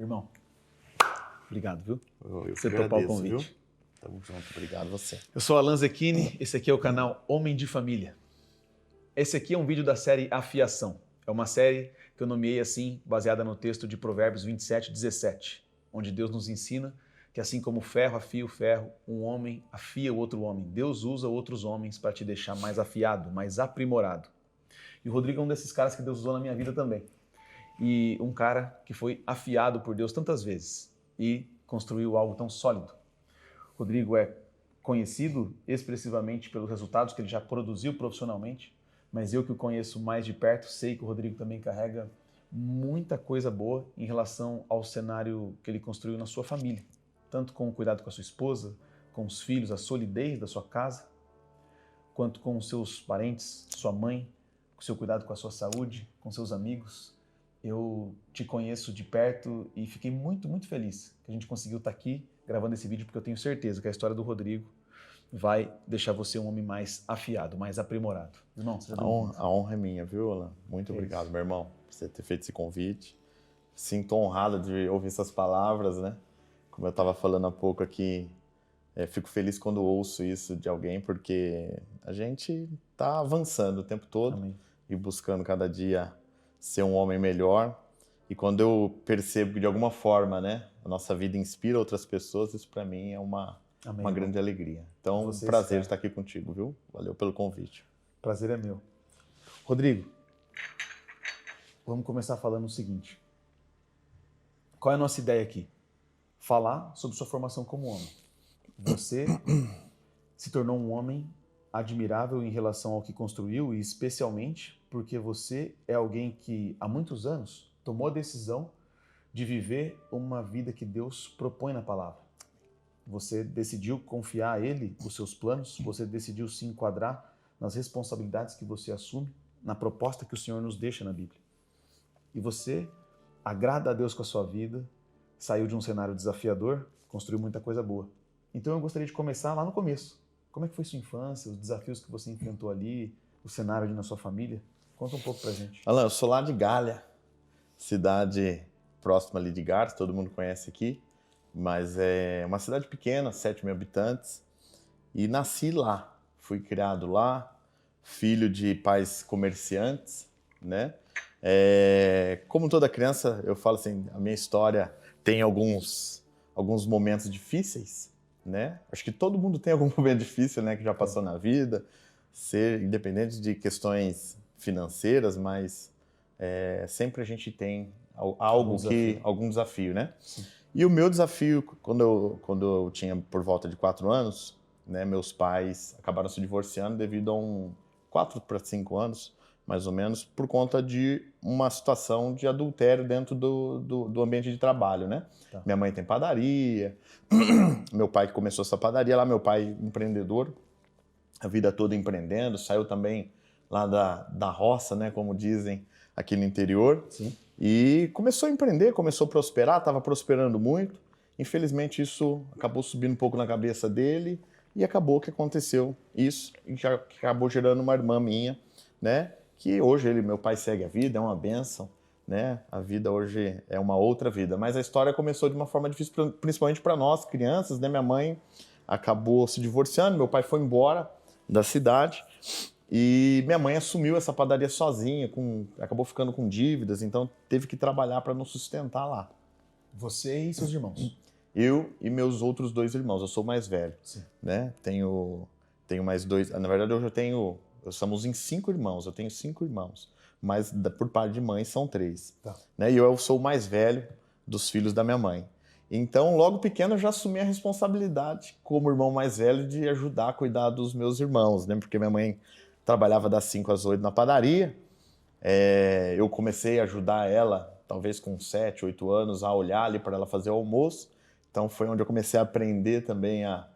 Irmão, obrigado, viu? Você topar o convite. Viu? Tamo junto, obrigado você. Eu sou Alan Zecchini, esse aqui é o canal Homem de Família. Esse aqui é um vídeo da série Afiação. É uma série que eu nomeei assim, baseada no texto de Provérbios 27:17, onde Deus nos ensina que assim como o ferro afia o ferro, um homem afia o outro homem. Deus usa outros homens para te deixar mais afiado, mais aprimorado. E o Rodrigo é um desses caras que Deus usou na minha vida também. E um cara que foi afiado por Deus tantas vezes e construiu algo tão sólido. Rodrigo é conhecido expressivamente pelos resultados que ele já produziu profissionalmente, mas eu que o conheço mais de perto sei que o Rodrigo também carrega muita coisa boa em relação ao cenário que ele construiu na sua família, tanto com o cuidado com a sua esposa, com os filhos, a solidez da sua casa, quanto com os seus parentes, sua mãe, com o seu cuidado com a sua saúde, com seus amigos. Eu te conheço de perto e fiquei muito, muito feliz que a gente conseguiu estar aqui gravando esse vídeo, porque eu tenho certeza que a história do Rodrigo vai deixar você um homem mais afiado, mais aprimorado. Irmão, seja bem-vindo. A honra é minha, viu, Alan? Muito obrigado, meu irmão, por você ter feito esse convite. Sinto honrado de ouvir essas palavras, né? Como eu estava falando há pouco aqui, fico feliz quando ouço isso de alguém, porque a gente está avançando o tempo todo. Amém. E buscando cada dia ser um homem melhor. E quando eu percebo que de alguma forma, né, a nossa vida inspira outras pessoas, isso para mim é uma grande alegria. Então, um prazer estar aqui contigo, viu? Valeu pelo convite. Prazer é meu. Rodrigo, vamos começar falando o seguinte. Qual é a nossa ideia aqui? Falar sobre sua formação como homem. Você se tornou um homem admirável em relação ao que construiu e especialmente porque você é alguém que há muitos anos tomou a decisão de viver uma vida que Deus propõe na palavra. Você decidiu confiar a Ele os seus planos, você decidiu se enquadrar nas responsabilidades que você assume, na proposta que o Senhor nos deixa na Bíblia. E você agrada a Deus com a sua vida, saiu de um cenário desafiador, construiu muita coisa boa. Então eu gostaria de começar lá no começo. Como é que foi sua infância, os desafios que você enfrentou ali, o cenário ali na sua família? Conta um pouco pra gente. Alan, eu sou lá de Galha, cidade próxima ali de Gars, todo mundo conhece aqui, mas é uma cidade pequena, 7 mil habitantes, e nasci lá. Fui criado lá, filho de pais comerciantes, né? Como toda criança, eu falo assim, a minha história tem alguns momentos difíceis, né? Acho que todo mundo tem algum momento difícil, né, que já passou na vida, independente de questões financeiras, mas sempre a gente tem algum desafio, né? Sim. E o meu desafio, quando eu tinha por volta de 4 anos, né, meus pais acabaram se divorciando devido a 4 para 5 anos, mais ou menos, por conta de uma situação de adultério dentro do ambiente de trabalho, né? Tá. Minha mãe tem padaria, meu pai que começou essa padaria lá, meu pai empreendedor, a vida toda empreendendo, saiu também lá da roça, né, como dizem aqui no interior. Sim. E começou a empreender, começou a prosperar, estava prosperando muito. Infelizmente isso acabou subindo um pouco na cabeça dele e acabou que aconteceu isso e já acabou gerando uma irmã minha, né, que hoje meu pai segue a vida, é uma bênção, né? A vida hoje é uma outra vida, mas a história começou de uma forma difícil, principalmente para nós, crianças, né? Minha mãe acabou se divorciando, meu pai foi embora da cidade e minha mãe assumiu essa padaria sozinha, acabou ficando com dívidas, então teve que trabalhar para nos sustentar lá. Você e seus irmãos? Eu e meus outros 2 irmãos, eu sou mais velho, né? Tenho mais 2, na verdade hoje somos em 5 irmãos, eu tenho 5 irmãos, mas por parte de mãe são 3. Tá. Né? E eu sou o mais velho dos filhos da minha mãe. Então, logo pequeno, eu já assumi a responsabilidade, como irmão mais velho, de ajudar a cuidar dos meus irmãos, né? Porque minha mãe trabalhava das 5 às 8 na padaria. Eu comecei a ajudar ela, talvez com 7, 8 anos, a olhar ali para ela fazer o almoço. Então, foi onde eu comecei a aprender também a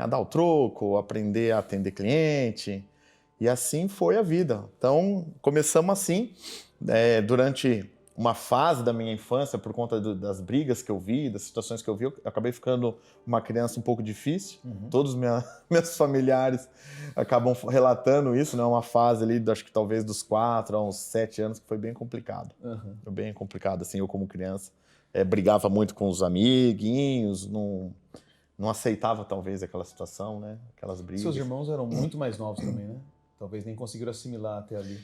dar o troco, aprender a atender cliente. E assim foi a vida. Então, começamos assim, durante uma fase da minha infância, por conta das brigas que eu vi, das situações que eu vi, eu acabei ficando uma criança um pouco difícil. Todos meus familiares acabam relatando isso, né? Uma fase ali, acho que talvez dos 4 aos 7 anos, que foi bem complicado. Foi bem complicado, assim, eu como criança. brigava muito com os amiguinhos, não aceitava talvez aquela situação, né? Aquelas brigas. Seus irmãos eram muito mais novos também, né? Talvez nem conseguiram assimilar até ali.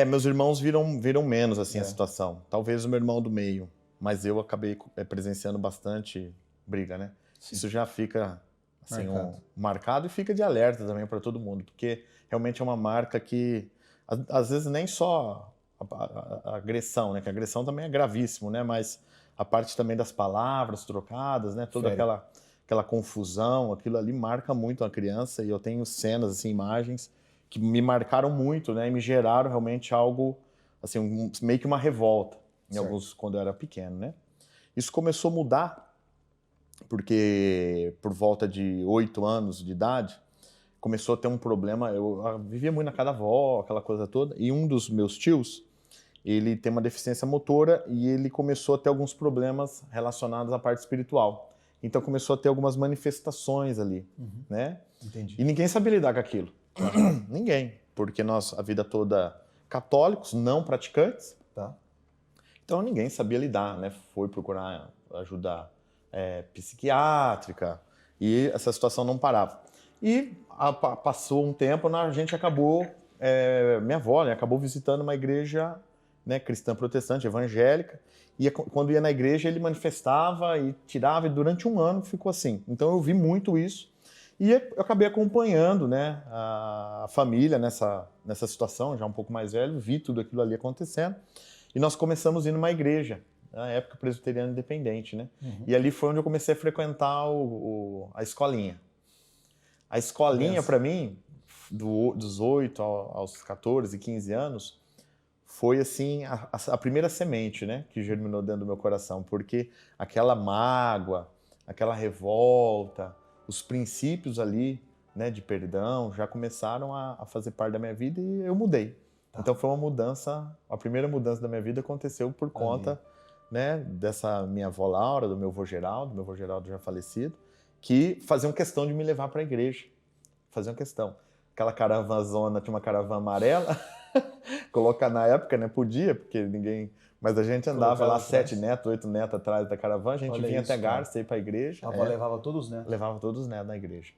Meus irmãos viram menos assim a situação. Talvez o meu irmão do meio, mas eu acabei presenciando bastante briga, né? Sim. Isso já fica assim, marcado e fica de alerta também para todo mundo, porque realmente é uma marca que às vezes nem só a agressão, né? Que a agressão também é gravíssimo, né? Mas a parte também das palavras trocadas, né? Toda aquela confusão, aquilo ali marca muito a criança, e eu tenho cenas, assim, imagens que me marcaram muito, né? E me geraram realmente algo, assim, meio que uma revolta, em alguns, quando eu era pequeno, né? Isso começou a mudar, porque por volta de 8 anos de idade, começou a ter um problema. Eu vivia muito na casa da avó, aquela coisa toda, e um dos meus tios, ele tem uma deficiência motora e ele começou a ter alguns problemas relacionados à parte espiritual. Então começou a ter algumas manifestações ali, né? Entendi. E ninguém sabia lidar com aquilo. Ninguém, porque nós, a vida toda, católicos, não praticantes, então ninguém sabia lidar, né? Foi procurar ajuda psiquiátrica e essa situação não parava. E passou um tempo, a gente acabou, minha avó, né, acabou visitando uma igreja, né, cristã protestante, evangélica, e quando ia na igreja ele manifestava e tirava, e durante um ano ficou assim. Então eu vi muito isso. E eu acabei acompanhando, né, a família nessa situação, já um pouco mais velho, vi tudo aquilo ali acontecendo. E nós começamos a ir numa igreja, na época presbiteriana independente, né? E ali foi onde eu comecei a frequentar a escolinha. A escolinha, para mim, dos 8 aos 14, 15 anos, foi assim a primeira semente, né, que germinou dentro do meu coração, porque aquela mágoa, aquela revolta, os princípios ali, né, de perdão já começaram a fazer parte da minha vida, e eu mudei. Então foi uma mudança, a primeira mudança da minha vida aconteceu por conta, né, dessa minha avó Laura, do meu avô Geraldo já falecido, que faziam questão de me levar para a igreja. Faziam questão. Aquela caravanzona, tinha uma caravana amarela, colocar na época, né, podia, porque ninguém... Mas a gente andava lá 7 netos, 8 netos atrás da caravana, a gente vinha até Garça, ia para a igreja. A avó levava todos os netos? Levava todos os netos na igreja.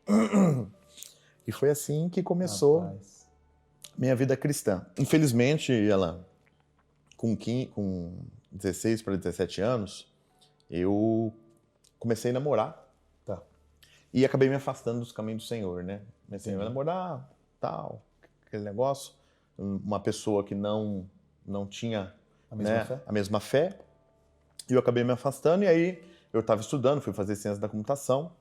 E foi assim que começou minha vida cristã. Infelizmente, ela, com 16 para 17 anos, eu comecei a namorar. E acabei me afastando dos caminhos do Senhor, né? Comecei a namorar, tal, aquele negócio. Uma pessoa que não tinha a mesma fé. E eu acabei me afastando, e aí eu estava estudando, fui fazer ciência da computação,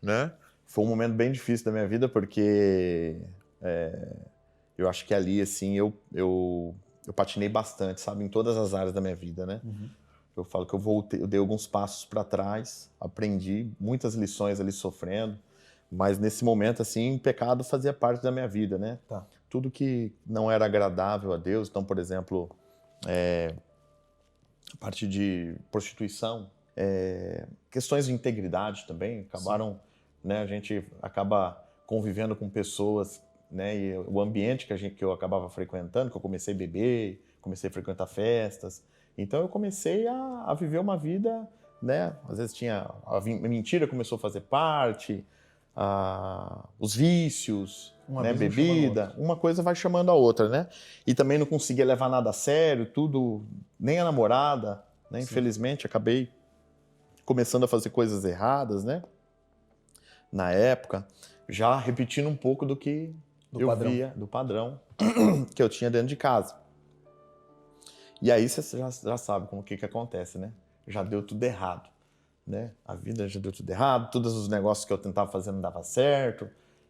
né? Foi um momento bem difícil da minha vida, porque eu acho que ali, assim, eu patinei bastante, sabe? Em todas as áreas da minha vida, né? Eu falo que eu dei alguns passos para trás, aprendi muitas lições ali sofrendo, mas nesse momento, assim, o pecado fazia parte da minha vida, né? Tudo que não era agradável a Deus, então, por exemplo, a parte de prostituição, questões de integridade também, acabaram, né? A gente acaba convivendo com pessoas, né? E o ambiente que eu acabava frequentando, que eu comecei a beber, comecei a frequentar festas. Então eu comecei a viver uma vida, né? Às vezes a mentira começou a fazer parte, os vícios, né? Bebida, uma coisa vai chamando a outra, né? E também não conseguia levar nada a sério, tudo, nem a namorada, né? Infelizmente acabei começando a fazer coisas erradas, né? Na época, já repetindo um pouco do que via, do padrão que eu tinha dentro de casa. E aí você já sabe como que acontece, né? Já deu tudo errado, né? A vida já deu tudo errado, todos os negócios que eu tentava fazer não dava certo.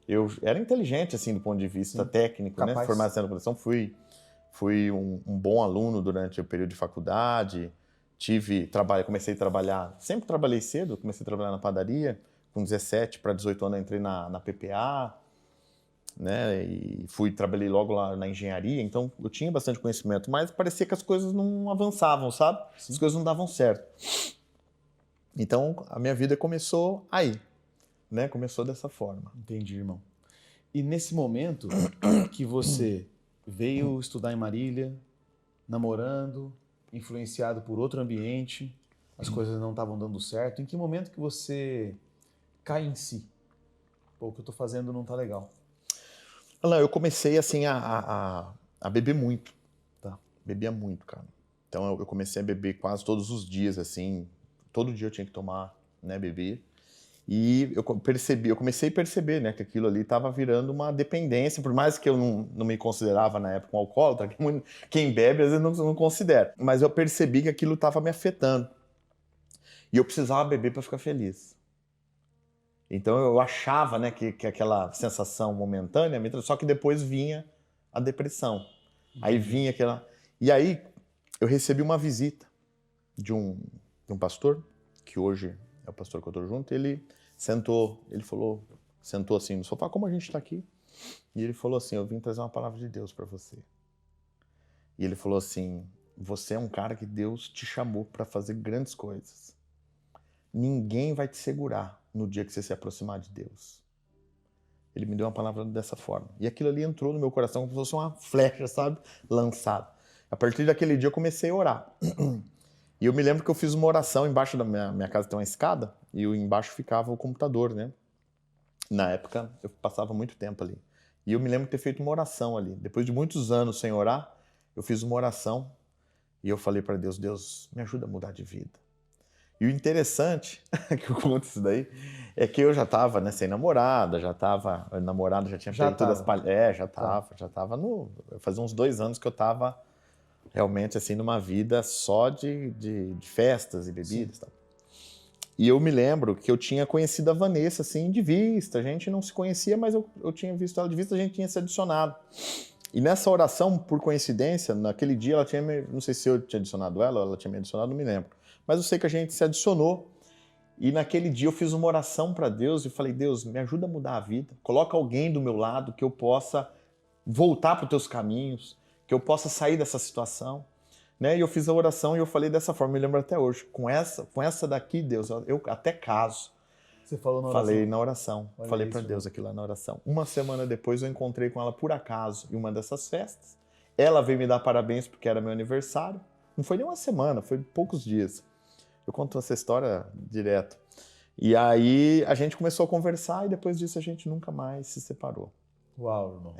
Eu era inteligente, assim, do ponto de vista técnico, né? Formado em computação, fui um bom aluno durante o período de faculdade, comecei a trabalhar, sempre trabalhei cedo, comecei a trabalhar na padaria, com 17 para 18 anos eu entrei na PPA, né, e trabalhei logo lá na engenharia, então eu tinha bastante conhecimento, mas parecia que as coisas não avançavam, sabe? As coisas não davam certo. Então a minha vida começou aí, né? Começou dessa forma. Entendi, irmão. E nesse momento que você veio estudar em Marília, namorando, influenciado por outro ambiente, as coisas não estavam dando certo, em que momento que você cai em si? Pô, o que eu tô fazendo não tá legal. Alan, eu comecei assim a beber muito, tá? Bebia muito, cara. Então eu comecei a beber quase todos os dias, assim. Todo dia eu tinha que tomar, né, beber. E eu comecei a perceber, né, que aquilo ali estava virando uma dependência, por mais que eu não me considerava na época um alcoólatra, quem bebe às vezes não considera. Mas eu percebi que aquilo estava me afetando. E eu precisava beber para ficar feliz. Então eu achava, né, que aquela sensação momentânea, só que depois vinha a depressão. Aí vinha aquela... E aí eu recebi uma visita de um pastor, que hoje é o pastor que eu estou junto. Ele sentou assim no sofá, como a gente está aqui, e ele falou assim: eu vim trazer uma palavra de Deus para você. E ele falou assim: você é um cara que Deus te chamou para fazer grandes coisas. Ninguém vai te segurar no dia que você se aproximar de Deus. Ele me deu uma palavra dessa forma. E aquilo ali entrou no meu coração como se fosse uma flecha, sabe? Lançada. A partir daquele dia eu comecei a orar. E eu me lembro que eu fiz uma oração embaixo da minha casa, tem uma escada, e embaixo ficava o computador, né? Na época eu passava muito tempo ali. E eu me lembro de ter feito uma oração ali. Depois de muitos anos sem orar, eu fiz uma oração e eu falei para Deus: Deus, me ajuda a mudar de vida. E o interessante, que eu conto isso daí, é que eu já estava, né, sem namorada, namorada já tinha feito todas as palhas. Já estava fazia uns 2 anos que eu estava realmente assim numa vida só de festas e bebidas. Tal. E eu me lembro que eu tinha conhecido a Vanessa assim de vista, a gente não se conhecia, mas eu tinha visto ela de vista, a gente tinha se adicionado. E nessa oração, por coincidência, naquele dia ela tinha, não sei se eu tinha adicionado ela ou ela tinha me adicionado, não me lembro. Mas eu sei que a gente se adicionou. E naquele dia eu fiz uma oração para Deus e falei: Deus, me ajuda a mudar a vida. Coloca alguém do meu lado que eu possa voltar para os teus caminhos, que eu possa sair dessa situação. Né? E eu fiz a oração e eu falei dessa forma, me lembro até hoje. Com essa daqui, Deus, eu até caso. Você falou na oração? Falei na oração. Olha falei isso, para Deus aquilo lá na oração. Uma semana depois eu encontrei com ela por acaso em uma dessas festas. Ela veio me dar parabéns porque era meu aniversário. Não foi nem uma semana, foi poucos dias. Eu conto essa história direto. E aí a gente começou a conversar e depois disso a gente nunca mais se separou. Uau, irmão.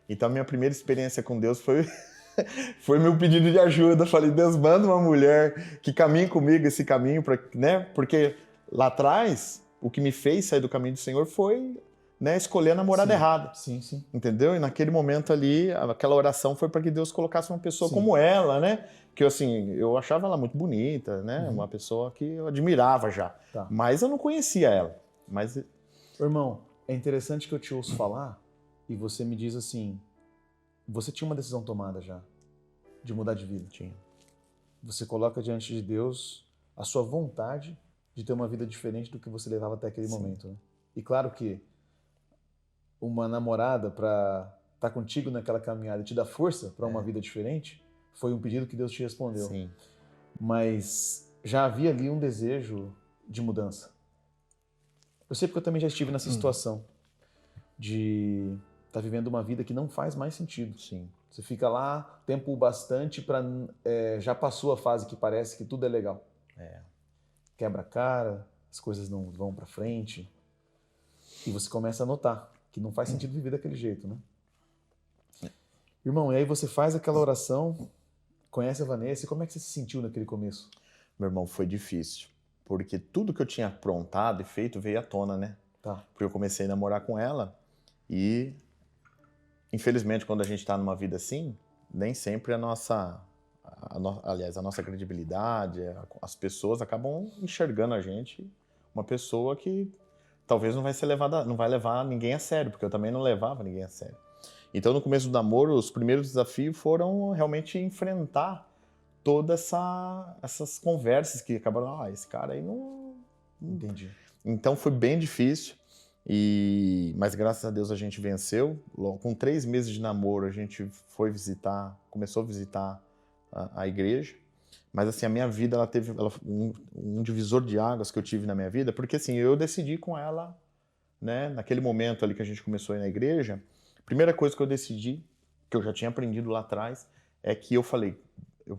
Então a minha primeira experiência com Deus foi meu pedido de ajuda. Eu falei: Deus, manda uma mulher que caminhe comigo esse caminho, né? Porque lá atrás o que me fez sair do caminho do Senhor foi, né, escolher a namorada errada. Sim, sim. Entendeu? E naquele momento ali, aquela oração foi para que Deus colocasse uma pessoa como ela, né? Que assim, eu achava ela muito bonita, né? Uma pessoa que eu admirava já. Tá. Mas eu não conhecia ela. Mas... Irmão, é interessante que eu te ouço falar e você me diz assim: você tinha uma decisão tomada já de mudar de vida. Tinha. Você coloca diante de Deus a sua vontade de ter uma vida diferente do que você levava até aquele momento. Né? E claro que uma namorada para estar contigo naquela caminhada e te dar força para uma vida diferente foi um pedido que Deus te respondeu. Sim. Mas já havia ali um desejo de mudança. Eu sei porque eu também já estive nessa situação de estar vivendo uma vida que não faz mais sentido. Sim. Você fica lá tempo bastante para... já passou a fase que parece que tudo é legal. Quebra a cara, as coisas não vão para frente. E você começa a notar que não faz sentido viver daquele jeito, né? Irmão, e aí você faz aquela oração, conhece a Vanessa, e como é que você se sentiu naquele começo? Meu irmão, foi difícil. Porque tudo que eu tinha aprontado e feito veio à tona, né? Tá. Porque eu comecei a namorar com ela e, infelizmente, quando a gente está numa vida assim, nem sempre a nossa credibilidade, as pessoas acabam enxergando a gente uma pessoa que talvez não vai levar ninguém a sério, porque eu também não levava ninguém a sério. Então, no começo do namoro, os primeiros desafios foram realmente enfrentar todas essas conversas que acabaram, esse cara aí não... Entendi. Então foi bem difícil, mas graças a Deus a gente venceu. Com 3 meses de namoro a gente começou a visitar a igreja. Mas assim, a minha vida ela teve um divisor de águas que eu tive na minha vida, porque assim, eu decidi com ela, né, naquele momento ali que a gente começou a ir na igreja, a primeira coisa que eu decidi, que eu já tinha aprendido lá atrás, é que eu falei,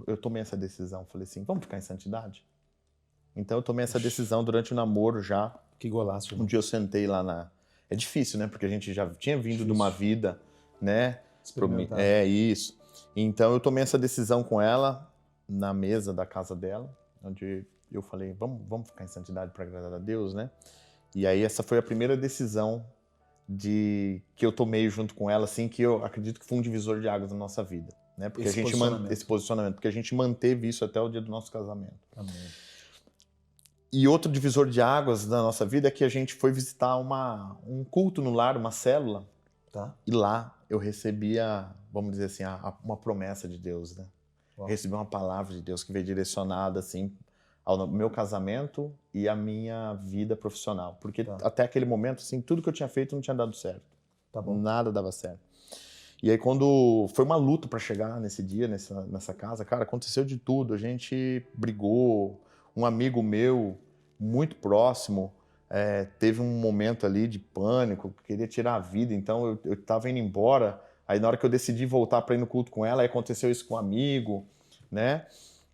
eu tomei essa decisão, falei assim: vamos ficar em santidade? Então eu tomei essa decisão durante o namoro já. Que golaço, Um irmão. dia eu sentei lá na... É difícil, né? Porque a gente já tinha vindo de uma vida, né? Experimentar. É isso. Então eu tomei essa decisão com ela na mesa da casa dela, onde eu falei, vamos ficar em santidade para agradar a Deus, né? E aí essa foi a primeira decisão que eu tomei junto com ela, assim, que eu acredito que foi um divisor de águas na nossa vida, né? Porque Esse esse posicionamento, porque a gente manteve isso até o dia do nosso casamento. Amém. E outro divisor de águas da nossa vida é que a gente foi visitar um culto no lar, uma célula, Tá. e lá eu recebia, vamos dizer assim, uma promessa de Deus, né? Uau. Recebi uma palavra de Deus que veio direcionada, assim, ao meu casamento e à minha vida profissional. Porque até aquele momento, assim, tudo que eu tinha feito não tinha dado certo. Tá bom. Nada dava certo. E aí quando foi uma luta para chegar nesse dia, nessa casa, cara, aconteceu de tudo. A gente brigou, um amigo meu, muito próximo, teve um momento ali de pânico, queria tirar a vida, então eu tava indo embora. Aí na hora que eu decidi voltar para ir no culto com ela, aí aconteceu isso com um amigo, né?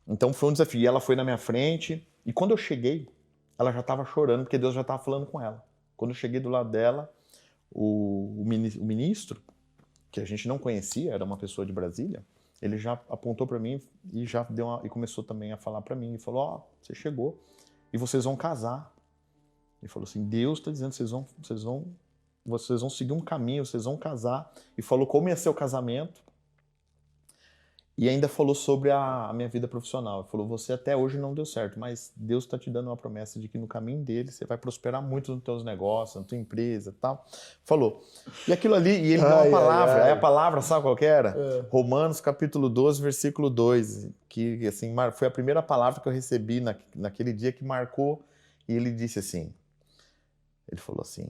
Então foi um desafio. E ela foi na minha frente, e quando eu cheguei, ela já estava chorando, porque Deus já estava falando com ela. Quando eu cheguei do lado dela, o ministro, que a gente não conhecia, era uma pessoa de Brasília, ele já apontou para mim e já e começou também a falar para mim, e falou, ó, você chegou e vocês vão casar. Ele falou assim, Deus está dizendo, vocês vão seguir um caminho, vocês vão casar. E falou como ia ser o casamento. E ainda falou sobre a minha vida profissional. Ele falou, você até hoje não deu certo, mas Deus está te dando uma promessa de que no caminho dele você vai prosperar muito nos teus negócios, na tua empresa e tal. Falou. E aquilo ali, e ele deu uma palavra. Aí a palavra, sabe qual que era? Romanos capítulo 12, versículo 2. Que assim, foi a primeira palavra que eu recebi naquele dia que marcou. E ele disse assim, ele falou assim,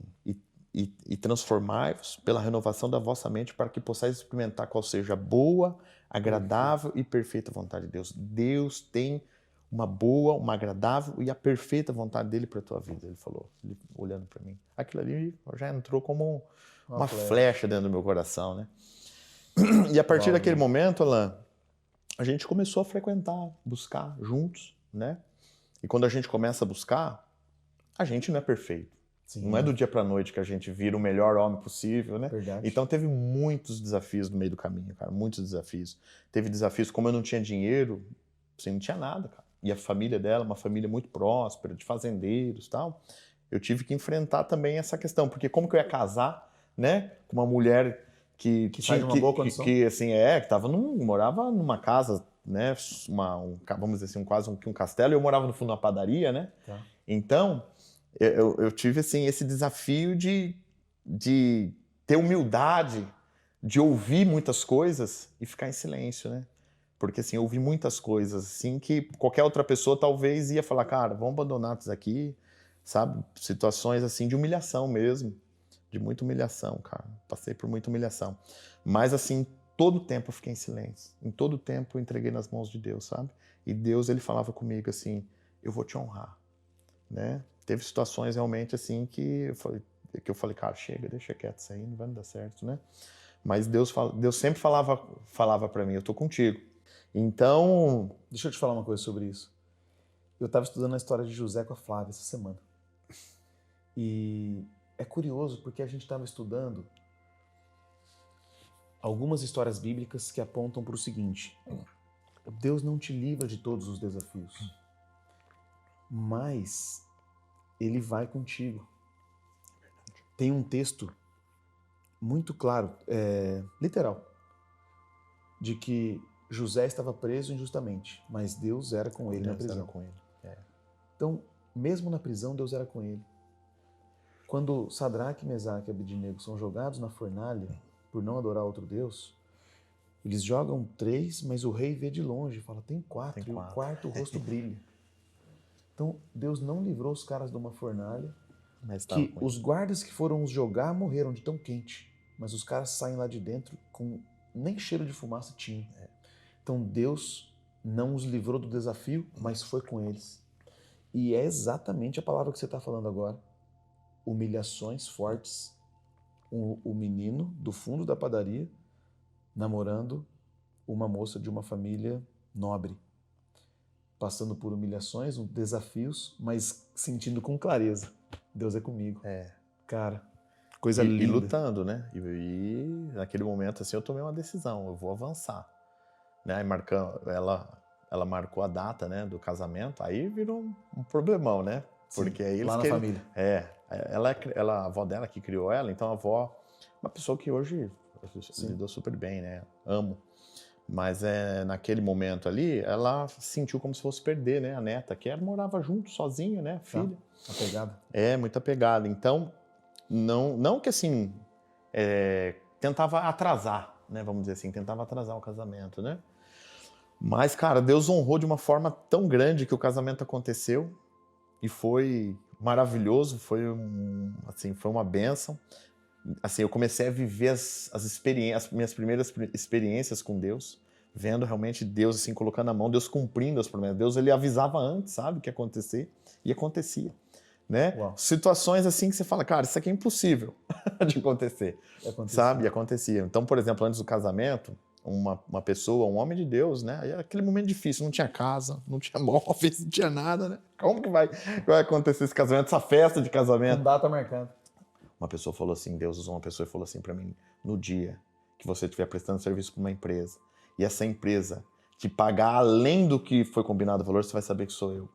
e transformai-vos pela renovação da vossa mente para que possais experimentar qual seja a boa, agradável e perfeita vontade de Deus. Deus tem uma boa, uma agradável e a perfeita vontade dele para a tua vida, ele falou, ele, olhando para mim. Aquilo ali já entrou como uma flecha dentro do meu coração, né? E a partir daquele momento, Alan, a gente começou a frequentar, buscar juntos, né? E quando a gente começa a buscar, a gente não é perfeito. Sim. Não é do dia para a noite que a gente vira o melhor homem possível, né? Verdade. Então teve muitos desafios no meio do caminho, cara, muitos desafios. Teve desafios, como eu não tinha dinheiro, assim, não tinha nada, cara. E a família dela, uma família muito próspera, de fazendeiros e tal, eu tive que enfrentar também essa questão, porque como que eu ia casar, né, com uma mulher que tinha uma boa condição? que assim, que morava numa casa, né, vamos dizer assim, quase um castelo, e eu morava no fundo de uma padaria, né? Tá. Então, eu tive assim, esse desafio de ter humildade, de ouvir muitas coisas e ficar em silêncio, né? Porque assim, eu ouvi muitas coisas assim que qualquer outra pessoa talvez ia falar, cara, vamos abandonar isso aqui, sabe? Situações assim de humilhação mesmo, de muita humilhação, cara. Passei por muita humilhação. Mas assim, todo tempo eu fiquei em silêncio. Em todo tempo eu entreguei nas mãos de Deus, sabe? E Deus, ele falava comigo assim, eu vou te honrar, né? Teve situações realmente assim que eu falei, cara, chega, deixa quieto isso aí, não vai dar certo, né? Mas Deus sempre falava para mim, eu tô contigo. Então... Deixa eu te falar uma coisa sobre isso. Eu estava estudando a história de José com a Flávia essa semana. E é curioso porque a gente estava estudando algumas histórias bíblicas que apontam para o seguinte: Deus não te livra de todos os desafios, mas Ele vai contigo. Tem um texto muito claro, literal, de que José estava preso injustamente, mas Deus era com ele na prisão. Então, mesmo na prisão, Deus era com ele. Quando Sadraque, Mesaque e Abednego são jogados na fornalha por não adorar outro Deus, eles jogam 3, mas o rei vê de longe e fala, tem 4, e o quarto o rosto brilha. Então, Deus não livrou os caras de uma fornalha, mas que os guardas que foram os jogar morreram de tão quente, mas os caras saem lá de dentro com nem cheiro de fumaça tinha. Então, Deus não os livrou do desafio, mas foi com eles. E é exatamente a palavra que você está falando agora. Humilhações fortes. O menino do fundo da padaria namorando uma moça de uma família nobre. passando por humilhações, desafios, mas sentindo com clareza, Deus é comigo. Cara, coisa linda. E lutando, né? E naquele momento, assim, eu tomei uma decisão, eu vou avançar. Né? Ela marcou a data, né, do casamento, aí virou um problemão, né? Porque aí lá na família. A avó dela que criou ela, então a avó, uma pessoa que hoje lidou super bem, né? Amo. Mas naquele momento ali, ela sentiu como se fosse perder, né? A neta, que ela morava junto, sozinha, né? Filha. Apegada. Muito apegada. Então, não que assim, tentava atrasar, né? Vamos dizer assim, tentava atrasar o casamento, né? Mas, cara, Deus honrou de uma forma tão grande que o casamento aconteceu e foi maravilhoso, foi uma bênção. Assim, eu comecei a viver as minhas primeiras experiências com Deus, vendo realmente Deus assim colocando a mão, Deus cumprindo as promessas. Deus, ele avisava antes, sabe, que ia acontecer, e acontecia, né? Uau. Situações assim que você fala, cara, isso aqui é impossível de acontecer, sabe? E acontecia. Então, por exemplo, antes do casamento, uma pessoa, um homem de Deus, né? Aí era aquele momento difícil, não tinha casa, não tinha móveis, não tinha nada, né? Como que vai acontecer esse casamento, essa festa de casamento? Com data marcada. Uma pessoa falou assim, Deus usou uma pessoa e falou assim para mim, no dia que você estiver prestando serviço para uma empresa e essa empresa te pagar além do que foi combinado o valor, você vai saber que sou eu,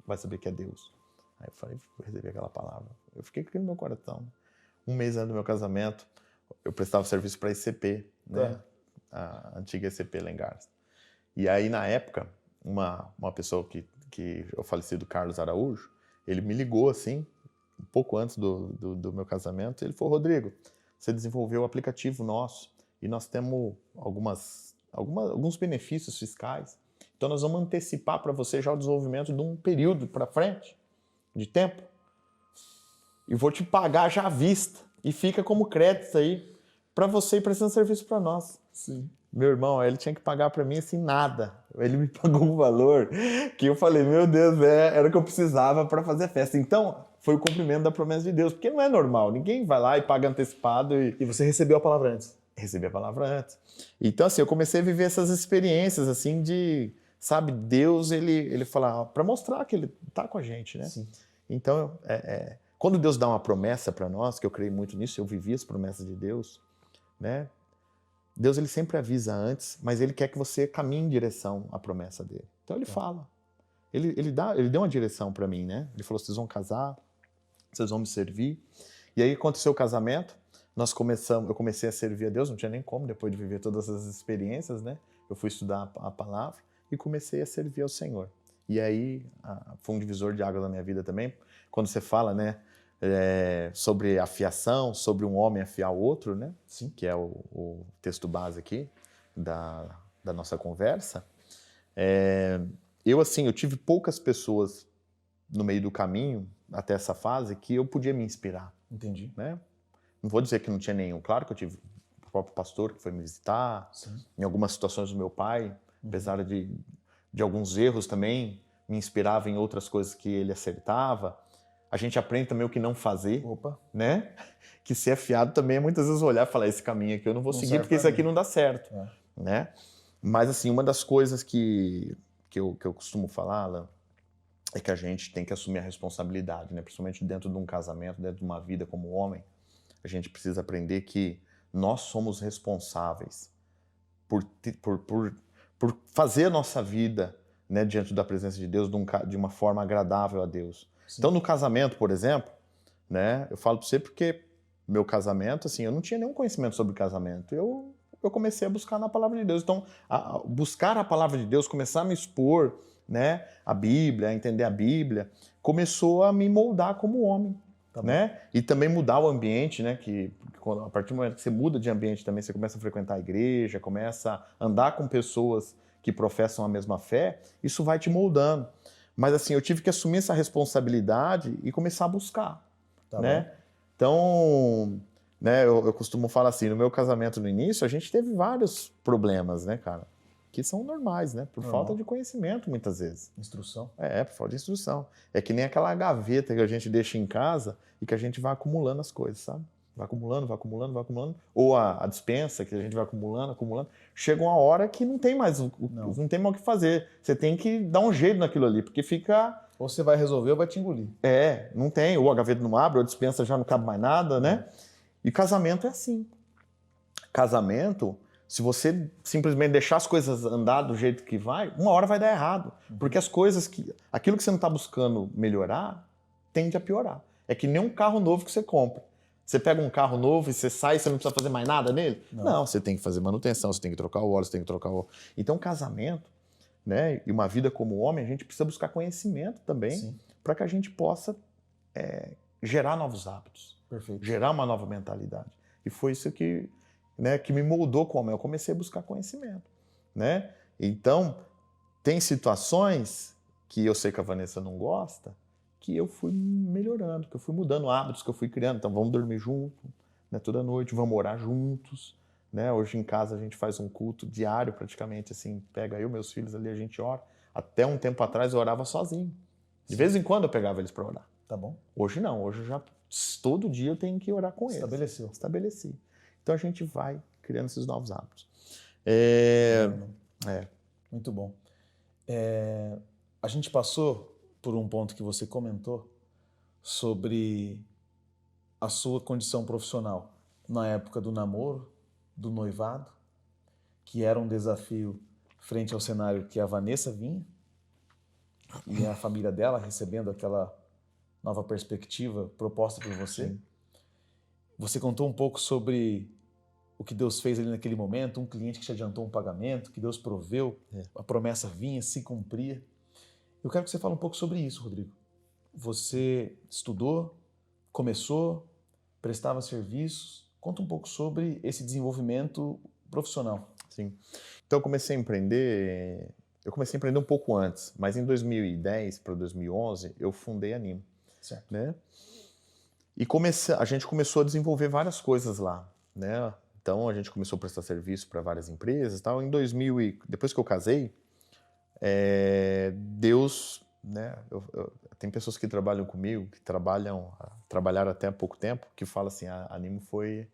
vai saber que é Deus. Aí eu falei, eu recebi aquela palavra. Eu fiquei com aquilo no meu coração. Um mês antes do meu casamento, eu prestava serviço para a ICP, né? A antiga ICP Lengars. E aí, na época, uma pessoa que o falecido Carlos Araújo, ele me ligou assim, um pouco antes do meu casamento, ele falou, Rodrigo, você desenvolveu o aplicativo nosso e nós temos alguns benefícios fiscais, então nós vamos antecipar para você já o desenvolvimento de um período para frente, de tempo, e vou te pagar já à vista, e fica como crédito aí, para você ir prestando serviço para nós. Sim. Meu irmão, ele tinha que pagar para mim assim nada. Ele me pagou um valor que eu falei, meu Deus, era o que eu precisava para fazer a festa. Então, foi o cumprimento da promessa de Deus, porque não é normal. Ninguém vai lá e paga antecipado. E você recebeu a palavra antes? Recebi a palavra antes. Então, assim, eu comecei a viver essas experiências, assim, de, sabe, Deus, ele fala, para mostrar que ele tá com a gente, né? Sim. Então, quando Deus dá uma promessa para nós, que eu creio muito nisso, eu vivi as promessas de Deus, né? Deus, ele sempre avisa antes, mas ele quer que você caminhe em direção à promessa dele. Então ele fala. Ele deu uma direção para mim, né? Ele falou, vocês vão casar, vocês vão me servir. E aí aconteceu o casamento, eu comecei a servir a Deus, não tinha nem como, depois de viver todas essas experiências, né? Eu fui estudar a palavra e comecei a servir ao Senhor. E aí foi um divisor de águas na minha vida também. Quando você fala, né? Sobre afiação, sobre um homem afiar o outro, né? Sim. Que é o texto base aqui da nossa conversa. Eu tive poucas pessoas no meio do caminho, até essa fase, que eu podia me inspirar. Entendi. Né? Não vou dizer que não tinha nenhum. Claro que eu tive o próprio pastor que foi me visitar, Sim. Em algumas situações do meu pai, apesar de alguns erros também, me inspirava em outras coisas que ele acertava. A gente aprende também o que não fazer, né? Que ser afiado também é muitas vezes olhar e falar, esse caminho aqui eu não vou seguir porque isso aqui não dá certo, né? Mas assim, uma das coisas que eu costumo falar, Alan, é que a gente tem que assumir a responsabilidade, né? Principalmente dentro de um casamento, dentro de uma vida como homem, a gente precisa aprender que nós somos responsáveis por fazer a nossa vida, né, diante da presença de Deus de uma forma agradável a Deus. Sim. Então, no casamento, por exemplo, né, eu falo para você porque meu casamento, assim, eu não tinha nenhum conhecimento sobre casamento. Eu comecei a buscar na palavra de Deus. Então, buscar a palavra de Deus, começar a me expor, né, a Bíblia, a entender a Bíblia, começou a me moldar como homem, né? E também mudar o ambiente, né? A partir do momento que você muda de ambiente também, você começa a frequentar a igreja, começa a andar com pessoas que professam a mesma fé, isso vai te moldando. Mas assim, eu tive que assumir essa responsabilidade e começar a buscar, né? Então, né, eu costumo falar assim, no meu casamento no início, a gente teve vários problemas, né, cara? Que são normais, né? Por falta de conhecimento, muitas vezes. Instrução. Por falta de instrução. É que nem aquela gaveta que a gente deixa em casa e que a gente vai acumulando as coisas, sabe? Vai acumulando, vai acumulando, vai acumulando. Ou a despensa, que a gente vai acumulando, acumulando. Chega uma hora que não tem mais não tem mais o que fazer. Você tem que dar um jeito naquilo ali, porque fica... Ou você vai resolver ou vai te engolir. Não tem. Ou a gaveta não abre, ou a despensa já não cabe mais nada, né? E casamento é assim. Casamento, se você simplesmente deixar as coisas andar do jeito que vai, uma hora vai dar errado. Porque aquilo que você não está buscando melhorar, tende a piorar. É que nem um carro novo que você compra. Você pega um carro novo e você sai e você não precisa fazer mais nada nele? Não, você tem que fazer manutenção, você tem que trocar o óleo, você tem que trocar o... Então, casamento, né, e uma vida como homem, a gente precisa buscar conhecimento também para que a gente possa gerar novos hábitos. Perfeito. Gerar uma nova mentalidade. E foi isso que me moldou como eu comecei a buscar conhecimento. Né? Então, tem situações que eu sei que a Vanessa não gosta, que eu fui melhorando, que eu fui mudando hábitos, que eu fui criando. Então, vamos dormir junto, né, toda noite, vamos orar juntos. Né? Hoje em casa a gente faz um culto diário, praticamente, assim, pega eu, meus filhos ali, a gente ora. Até um tempo atrás eu orava sozinho. De vez em quando eu pegava eles para orar. Tá bom. Hoje não, hoje eu já, todo dia eu tenho que orar com eles. Estabeleci. Então a gente vai criando esses novos hábitos. Muito bom. A gente passou por um ponto que você comentou sobre a sua condição profissional na época do namoro, do noivado, que era um desafio frente ao cenário que a Vanessa vinha e a família dela recebendo aquela nova perspectiva proposta por você. Sim. Você contou um pouco sobre o que Deus fez ali naquele momento, um cliente que te adiantou um pagamento, que Deus proveu, a promessa vinha, se cumpria. Eu quero que você fale um pouco sobre isso, Rodrigo. Você estudou, começou, prestava serviços. Conta um pouco sobre esse desenvolvimento profissional. Sim. Então eu comecei a empreender um pouco antes, mas em 2010 para 2011 eu fundei a Nimo. Certo. Né? E a gente começou a desenvolver várias coisas lá, né? Então a gente começou a prestar serviço para várias empresas, tal. Em 2000 depois que eu casei, Deus, né? Tem pessoas que trabalham comigo, que trabalharam até há pouco tempo, que falam assim, a Nimo foi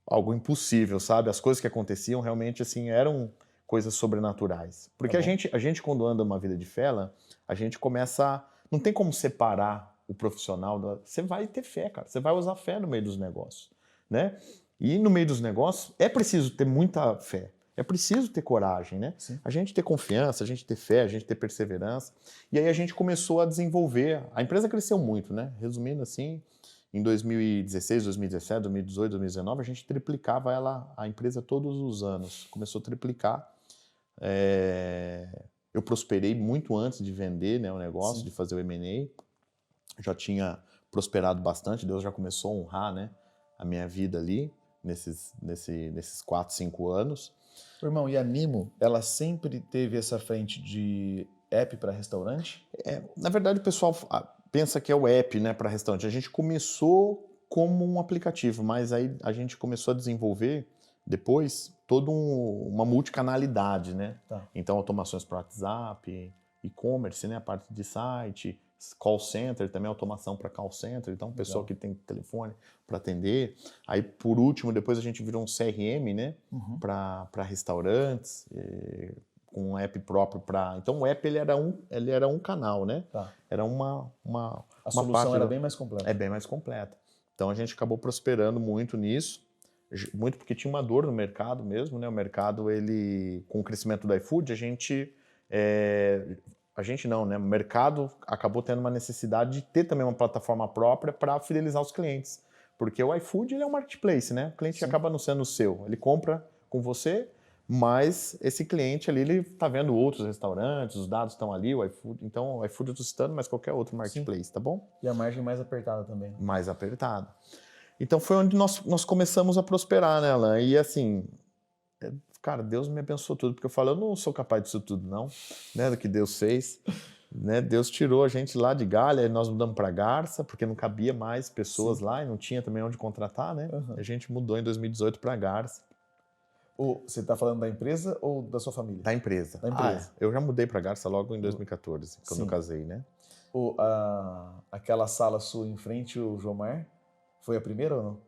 algo impossível, sabe? As coisas que aconteciam realmente assim eram coisas sobrenaturais. Porque a gente quando anda uma vida de fé, a gente começa, não tem como separar o profissional, você vai ter fé, cara. Você vai usar fé no meio dos negócios, né? E no meio dos negócios é preciso ter muita fé. É preciso ter coragem, né? Sim. A gente ter confiança, a gente ter fé, a gente ter perseverança. E aí a gente começou a desenvolver. A empresa cresceu muito, né? Resumindo assim, em 2016, 2017, 2018, 2019, a gente triplicava a empresa todos os anos. Começou a triplicar. Eu prosperei muito antes de vender, né, o negócio, Sim. de fazer o M&A. Já tinha prosperado bastante, Deus já começou a honrar, né, a minha vida ali, nesses 4, 5 anos. Irmão, e a Nimo, ela sempre teve essa frente de app para restaurante? Na verdade, o pessoal pensa que é o app, né, para restaurante. A gente começou como um aplicativo, mas aí a gente começou a desenvolver depois toda uma multicanalidade, né? Tá. Então, automações para WhatsApp, e-commerce, né, a parte de site, call center, também automação para call center, então o pessoal que tem telefone para atender. Aí, por último, depois a gente virou um CRM, né, para restaurantes, com um app próprio para... Então, o app ele era um canal, né? Tá. Era uma A solução era bem mais completa. É bem mais completa. Então, a gente acabou prosperando muito nisso, muito porque tinha uma dor no mercado mesmo, né? O mercado, com o crescimento do iFood, o mercado acabou tendo uma necessidade de ter também uma plataforma própria para fidelizar os clientes. Porque o iFood ele é um marketplace, né? O cliente Sim. acaba não sendo o seu. Ele compra com você, mas esse cliente ali, ele está vendo outros restaurantes, os dados estão ali, o iFood. Então, o iFood eu estou citando, mas qualquer outro marketplace, Sim. tá bom? E a margem mais apertada também. Mais apertada. Então, foi onde nós começamos a prosperar, né, Alan? E assim... Cara, Deus me abençoou tudo, porque eu falo, eu não sou capaz disso tudo, não, né, do que Deus fez, né, Deus tirou a gente lá de Galha, nós mudamos para Garça, porque não cabia mais pessoas Sim. lá, e não tinha também onde contratar, né, A gente mudou em 2018 para Garça. Você está falando da empresa ou da sua família? Da empresa. Da empresa. Eu já mudei para Garça logo em 2014, quando Sim. eu casei, né. Aquela sala sua em frente, o Jomar, foi a primeira ou não?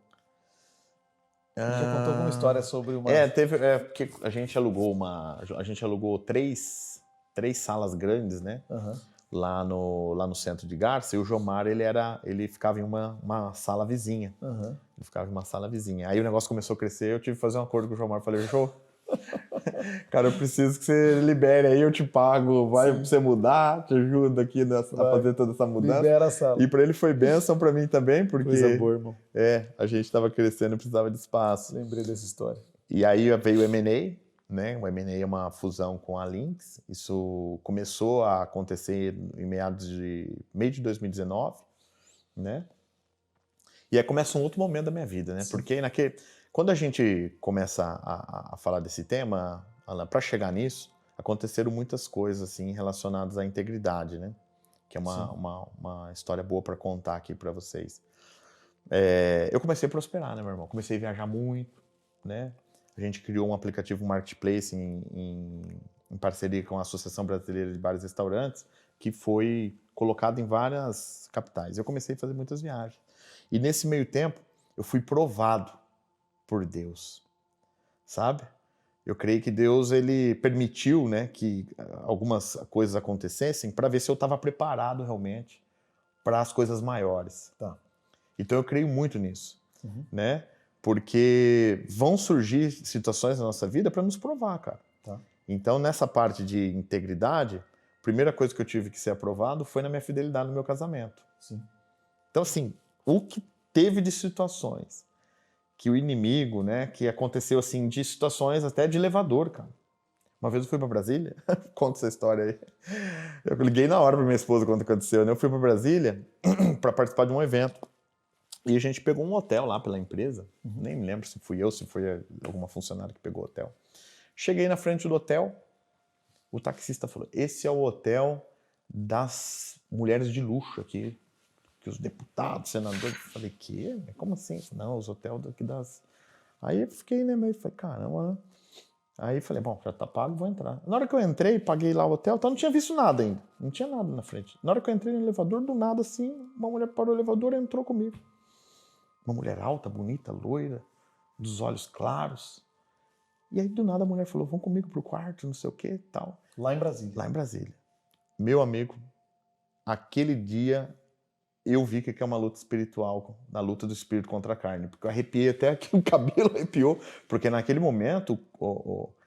Já contou alguma história sobre uma... Porque a gente alugou três salas grandes, né? Aham. Lá no centro de Garça, e o Jomar, ele ficava em uma sala vizinha. Aham. Ele ficava em uma sala vizinha. Aí o negócio começou a crescer, eu tive que fazer um acordo com o Jomar. Falei, Jô, cara, eu preciso que você libere aí, eu te pago, vai pra você mudar, te ajudo aqui a fazer toda essa mudança. Libera a sala. E pra ele foi bênção, pra mim também, porque Coisa boa, irmão. a gente tava crescendo e precisava de espaço. Lembrei dessa história. E aí veio o M&A, né? O M&A é uma fusão com a Lynx. Isso começou a acontecer em meio de 2019, né? E aí começa um outro momento da minha vida, né? Sim. Porque quando a gente começa a falar desse tema, Alan, para chegar nisso, aconteceram muitas coisas assim relacionadas à integridade, né? Que é uma história boa para contar aqui para vocês. Eu comecei a prosperar, né, meu irmão? Comecei a viajar muito, né? A gente criou um aplicativo Marketplace em parceria com a Associação Brasileira de Bares e Restaurantes, que foi colocado em várias capitais. Eu comecei a fazer muitas viagens. E nesse meio tempo, eu fui provado por Deus, sabe? Eu creio que Deus, ele permitiu, né, que algumas coisas acontecessem para ver se eu estava preparado realmente para as coisas maiores. Tá. Então eu creio muito nisso, né? Porque vão surgir situações na nossa vida para nos provar, cara. Tá. Então, nessa parte de integridade, a primeira coisa que eu tive que ser aprovado foi na minha fidelidade no meu casamento. Sim. Então, assim, o que teve de situações que o inimigo, né, que aconteceu assim, de situações até de elevador, cara. Uma vez eu fui para Brasília, conta essa história aí. Eu liguei na hora para minha esposa quando aconteceu, né? Eu fui para Brasília para participar de um evento. E a gente pegou um hotel lá pela empresa. Nem me lembro se fui eu, se foi alguma funcionária que pegou o hotel. Cheguei na frente do hotel, o taxista falou, esse é o hotel das mulheres de luxo aqui, que os deputados, senadores... Eu falei, quê? Como assim? Não, os hotéis daqui das... Aí eu fiquei, né, meio, falei, caramba, né? Aí falei, bom, já tá pago, vou entrar. Na hora que eu entrei, paguei lá o hotel, então não tinha visto nada ainda, não tinha nada na frente. Na hora que eu entrei no elevador, do nada assim, uma mulher parou o elevador e entrou comigo. Uma mulher alta, bonita, loira, dos olhos claros. E aí, do nada, a mulher falou, vão comigo pro quarto, não sei o que, tal. Lá em Brasília. Lá em Brasília. Meu amigo, aquele dia eu vi que é uma luta espiritual, na luta do espírito contra a carne. Porque eu arrepiei até aqui, o cabelo arrepiou. Porque naquele momento,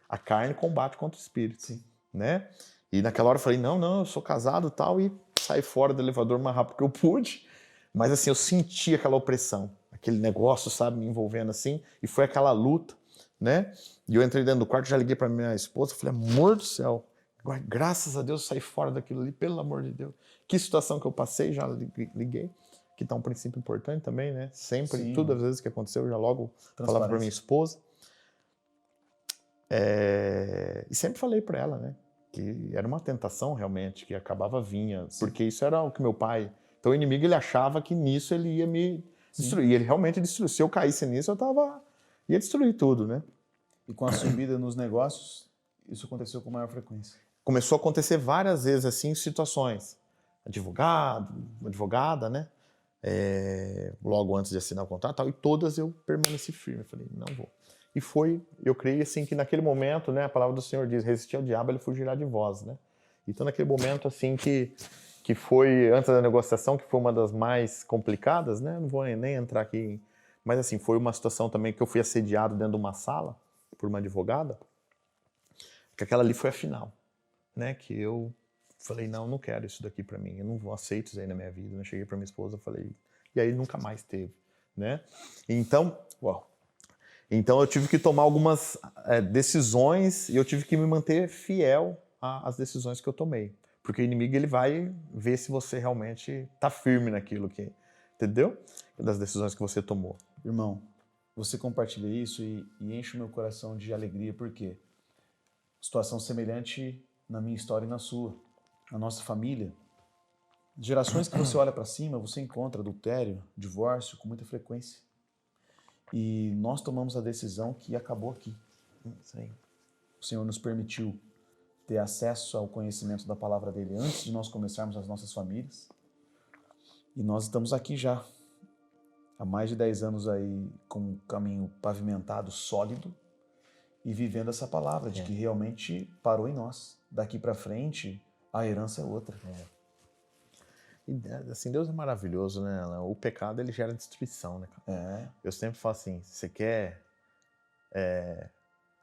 a carne combate contra o espírito. Sim. Né? E naquela hora eu falei, não, eu sou casado e tal. E saí fora do elevador o mais rápido que eu pude. Mas assim, eu senti aquela opressão. Aquele negócio, sabe, me envolvendo assim. E foi aquela luta, né? E eu entrei dentro do quarto, já liguei para minha esposa. Falei, amor do céu, graças a Deus eu saí fora daquilo ali, pelo amor de Deus. Que situação que eu passei, já liguei. Que tá um princípio importante também, né? Sempre, Sim, todas as vezes que aconteceu, eu já logo falava para minha esposa. E sempre falei para ela, né? Que era uma tentação realmente, que acabava vinha. Porque isso era o que meu pai... Então o inimigo, ele achava que nisso ele ia me destruir. E ele realmente destruiu. Se eu caísse nisso, ia destruir tudo, né? E com a subida nos negócios, isso aconteceu com maior frequência? Começou a acontecer várias vezes, assim, situações. Advogada, né? Logo antes de assinar o contrato, tal, e todas eu permaneci firme. Falei, não vou. E eu creio assim que naquele momento, né, a palavra do Senhor diz, resistir ao diabo, ele fugirá de vós, né? Então naquele momento assim que foi, antes da negociação, que foi uma das mais complicadas, né? Não vou nem entrar aqui, mas assim, foi uma situação também que eu fui assediado dentro de uma sala por uma advogada, que aquela ali foi a final, né? Que eu falei, não quero isso daqui pra mim, eu não aceito isso aí na minha vida, né? Cheguei pra minha esposa, falei, e aí nunca mais teve, né? Então, Então eu tive que tomar algumas decisões e eu tive que me manter fiel às decisões que eu tomei. Porque o inimigo, ele vai ver se você realmente está firme naquilo que... Entendeu? Das decisões que você tomou. Irmão, você compartilha isso e enche o meu coração de alegria, porque situação semelhante na minha história e na sua. Na nossa família, gerações que você olha para cima, você encontra adultério, divórcio com muita frequência. E nós tomamos a decisão que acabou aqui. Sim. O Senhor nos permitiu ter acesso ao conhecimento da palavra dele antes de nós começarmos as nossas famílias. E nós estamos aqui já, há mais de 10 anos aí com um caminho pavimentado, sólido, e vivendo essa palavra de que realmente parou em nós. Daqui para frente, a herança é outra. E, assim, Deus é maravilhoso, né, Alan? O pecado, ele gera destruição, né, cara? Eu sempre falo assim, você quer...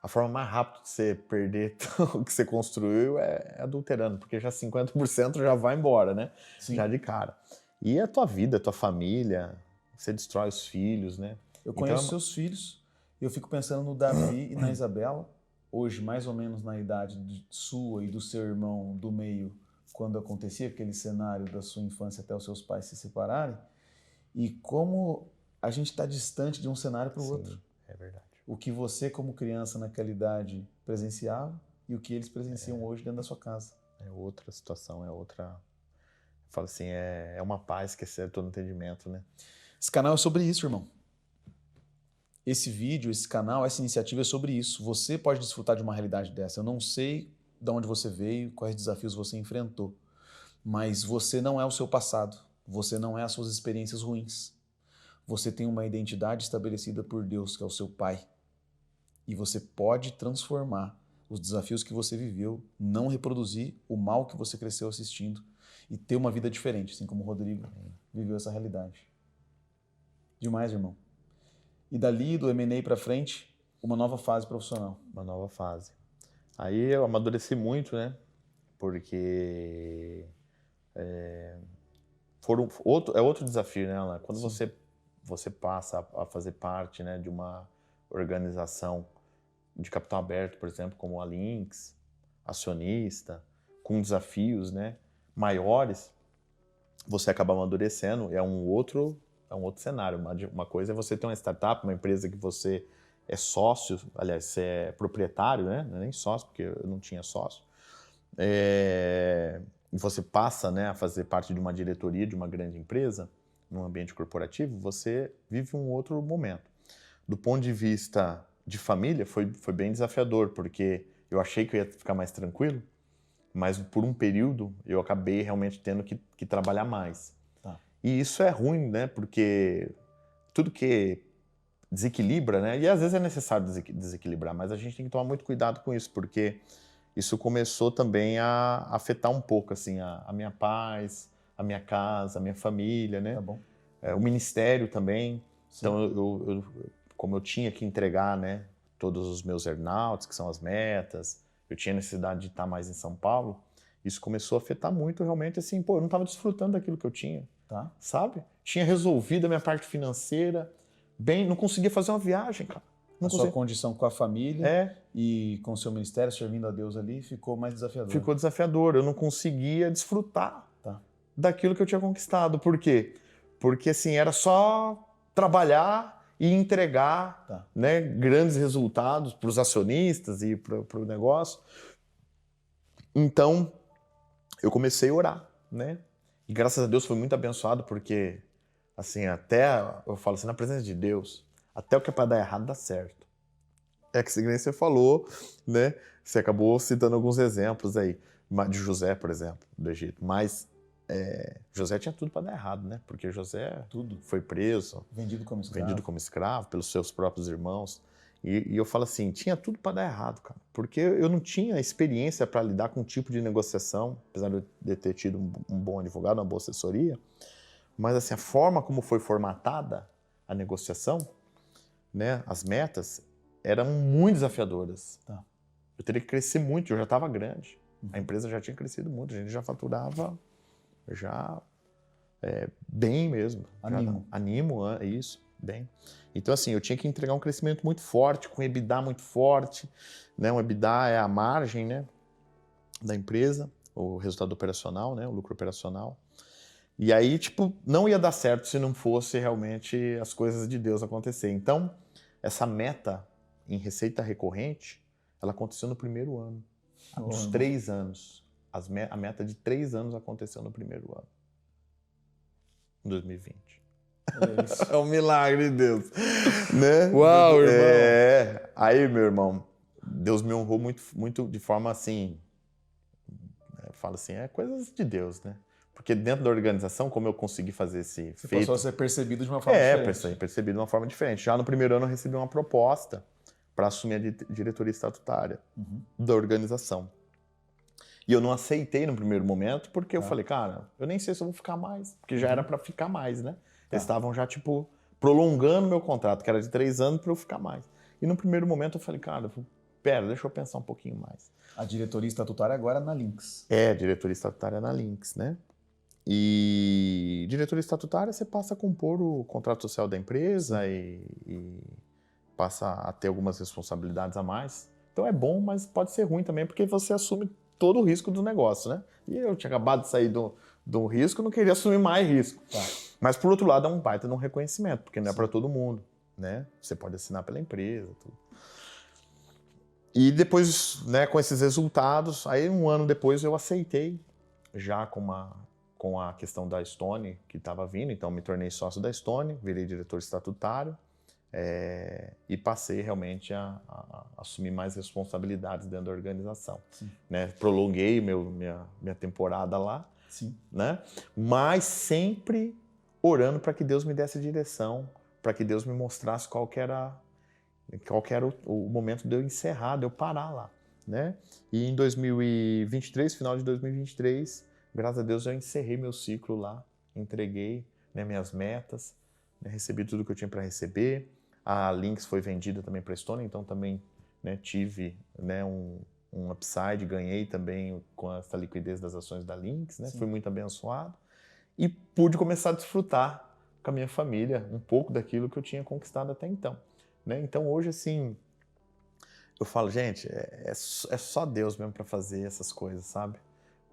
a forma mais rápida de você perder o que você construiu é adulterando, porque já 50% já vai embora, né? Sim. Já de cara. E a tua vida, a tua família, você destrói os filhos, né? Eu conheço seus filhos, e eu fico pensando no Davi e na Isabela, hoje mais ou menos na idade sua e do seu irmão do meio, quando acontecia aquele cenário da sua infância até os seus pais se separarem, e como a gente está distante de um cenário para o outro. É verdade. O que você, como criança naquela idade, presenciava e o que eles presenciam hoje dentro da sua casa. É outra situação, é outra... Eu falo assim, é uma paz que excede todo entendimento, né? Esse canal é sobre isso, irmão. Esse vídeo, esse canal, essa iniciativa é sobre isso. Você pode desfrutar de uma realidade dessa. Eu não sei de onde você veio, quais desafios você enfrentou, mas você não é o seu passado. Você não é as suas experiências ruins. Você tem uma identidade estabelecida por Deus, que é o seu Pai. E você pode transformar os desafios que você viveu, não reproduzir o mal que você cresceu assistindo e ter uma vida diferente, assim como o Rodrigo viveu essa realidade. Demais, irmão. E dali, do M&A para frente, uma nova fase profissional. Uma nova fase. Aí eu amadureci muito, né? Porque é outro desafio, né, Alan? Quando você passa a fazer parte, né, de uma organização de capital aberto, por exemplo, como a Lynx, acionista, com desafios, né, maiores, você acaba amadurecendo. É um outro cenário. Uma coisa é você ter uma startup, uma empresa que você é sócio, aliás, você é proprietário, né? Não é nem sócio, porque eu não tinha sócio. E você passa, né, a fazer parte de uma diretoria de uma grande empresa, num ambiente corporativo, você vive um outro momento. Do ponto de vista de família, foi bem desafiador, porque eu achei que eu ia ficar mais tranquilo, mas por um período eu acabei realmente tendo que trabalhar mais. Tá. E isso é ruim, né? Porque tudo que desequilibra, né? E às vezes é necessário desequilibrar, mas a gente tem que tomar muito cuidado com isso, porque isso começou também a afetar um pouco assim, a minha paz, a minha casa, a minha família, né? Tá bom. O ministério também. Sim. Então, como eu tinha que entregar, né, todos os meus earnouts, que são as metas, eu tinha necessidade de estar mais em São Paulo, isso começou a afetar muito realmente, assim, eu não estava desfrutando daquilo que eu tinha, tá, sabe? Tinha resolvido a minha parte financeira, não conseguia fazer uma viagem, cara. Sua condição com a família e com o seu ministério, servindo a Deus ali, ficou mais desafiador. Ficou desafiador, eu não conseguia desfrutar daquilo que eu tinha conquistado. Por quê? Porque, assim, era só trabalhar e entregar né, grandes resultados para os acionistas e para o negócio. Então, eu comecei a orar, né? E graças a Deus foi muito abençoado, porque, assim, eu falo assim, na presença de Deus, até o que é para dar errado dá certo. É que nem você falou, né? Você acabou citando alguns exemplos aí, de José, por exemplo, do Egito. Mas José tinha tudo para dar errado, né? Porque José foi preso, vendido como escravo pelos seus próprios irmãos. E eu falo assim, tinha tudo para dar errado, cara. Porque eu não tinha experiência para lidar com um tipo de negociação, apesar de eu ter tido um bom advogado, uma boa assessoria. Mas assim, a forma como foi formatada a negociação, né, as metas, eram muito desafiadoras. Eu teria que crescer muito, eu já estava grande. A empresa já tinha crescido muito, a gente já faturava bem mesmo. Animo, isso, bem. Então, assim, eu tinha que entregar um crescimento muito forte, com EBITDA muito forte, né? Um EBITDA é a margem, né, da empresa, o resultado operacional, né, o lucro operacional. E aí, tipo, não ia dar certo se não fosse realmente as coisas de Deus acontecer. Então, essa meta em receita recorrente, ela aconteceu no primeiro ano. Nos 3 anos. A meta de 3 anos aconteceu no primeiro ano. Em 2020. É um milagre de Deus. Né? Uau, irmão! Aí, meu irmão, Deus me honrou muito, muito de forma assim... Eu falo assim, coisas de Deus, né? Porque dentro da organização, como eu consegui fazer esse Você feito... passou a ser percebido de uma forma diferente. percebido de uma forma diferente. Já no primeiro ano eu recebi uma proposta para assumir a diretoria estatutária da organização. E eu não aceitei no primeiro momento, porque eu falei, cara, eu nem sei se eu vou ficar mais, porque já era para ficar mais, né? Eles estavam já, tipo, prolongando meu contrato, que era de 3 anos, para eu ficar mais. E no primeiro momento eu falei, cara, pera, deixa eu pensar um pouquinho mais. A diretoria estatutária agora é na Lynx. É, a diretoria estatutária é na Lynx, né? E diretoria estatutária você passa a compor o contrato social da empresa e passa a ter algumas responsabilidades a mais. Então é bom, mas pode ser ruim também, porque você assume todo o risco do negócio, né? E eu tinha acabado de sair do risco, não queria assumir mais risco. Mas por outro lado é um baita de um reconhecimento, porque não é para todo mundo, né? Você pode assinar pela empresa, tudo. E depois, né, com esses resultados, aí um ano depois eu aceitei, já com a questão da Stone que estava vindo, então me tornei sócio da Stone, virei diretor estatutário e passei realmente a assumir mais responsabilidades dentro da organização. Né? Prolonguei minha temporada lá, né? Mas sempre orando para que Deus me desse direção, para que Deus me mostrasse qual que era o momento de eu encerrar, de eu parar lá, né? E em 2023, final de 2023, graças a Deus eu encerrei meu ciclo lá, entreguei, né, minhas metas, né, recebi tudo que eu tinha para receber. A Lynx foi vendida também para a Stone, então também, né, tive, né, um upside, ganhei também com essa liquidez das ações da Lynx, né? Fui muito abençoado e pude começar a desfrutar com a minha família um pouco daquilo que eu tinha conquistado até então. Né? Então hoje, assim, eu falo, gente, é só Deus mesmo para fazer essas coisas, sabe?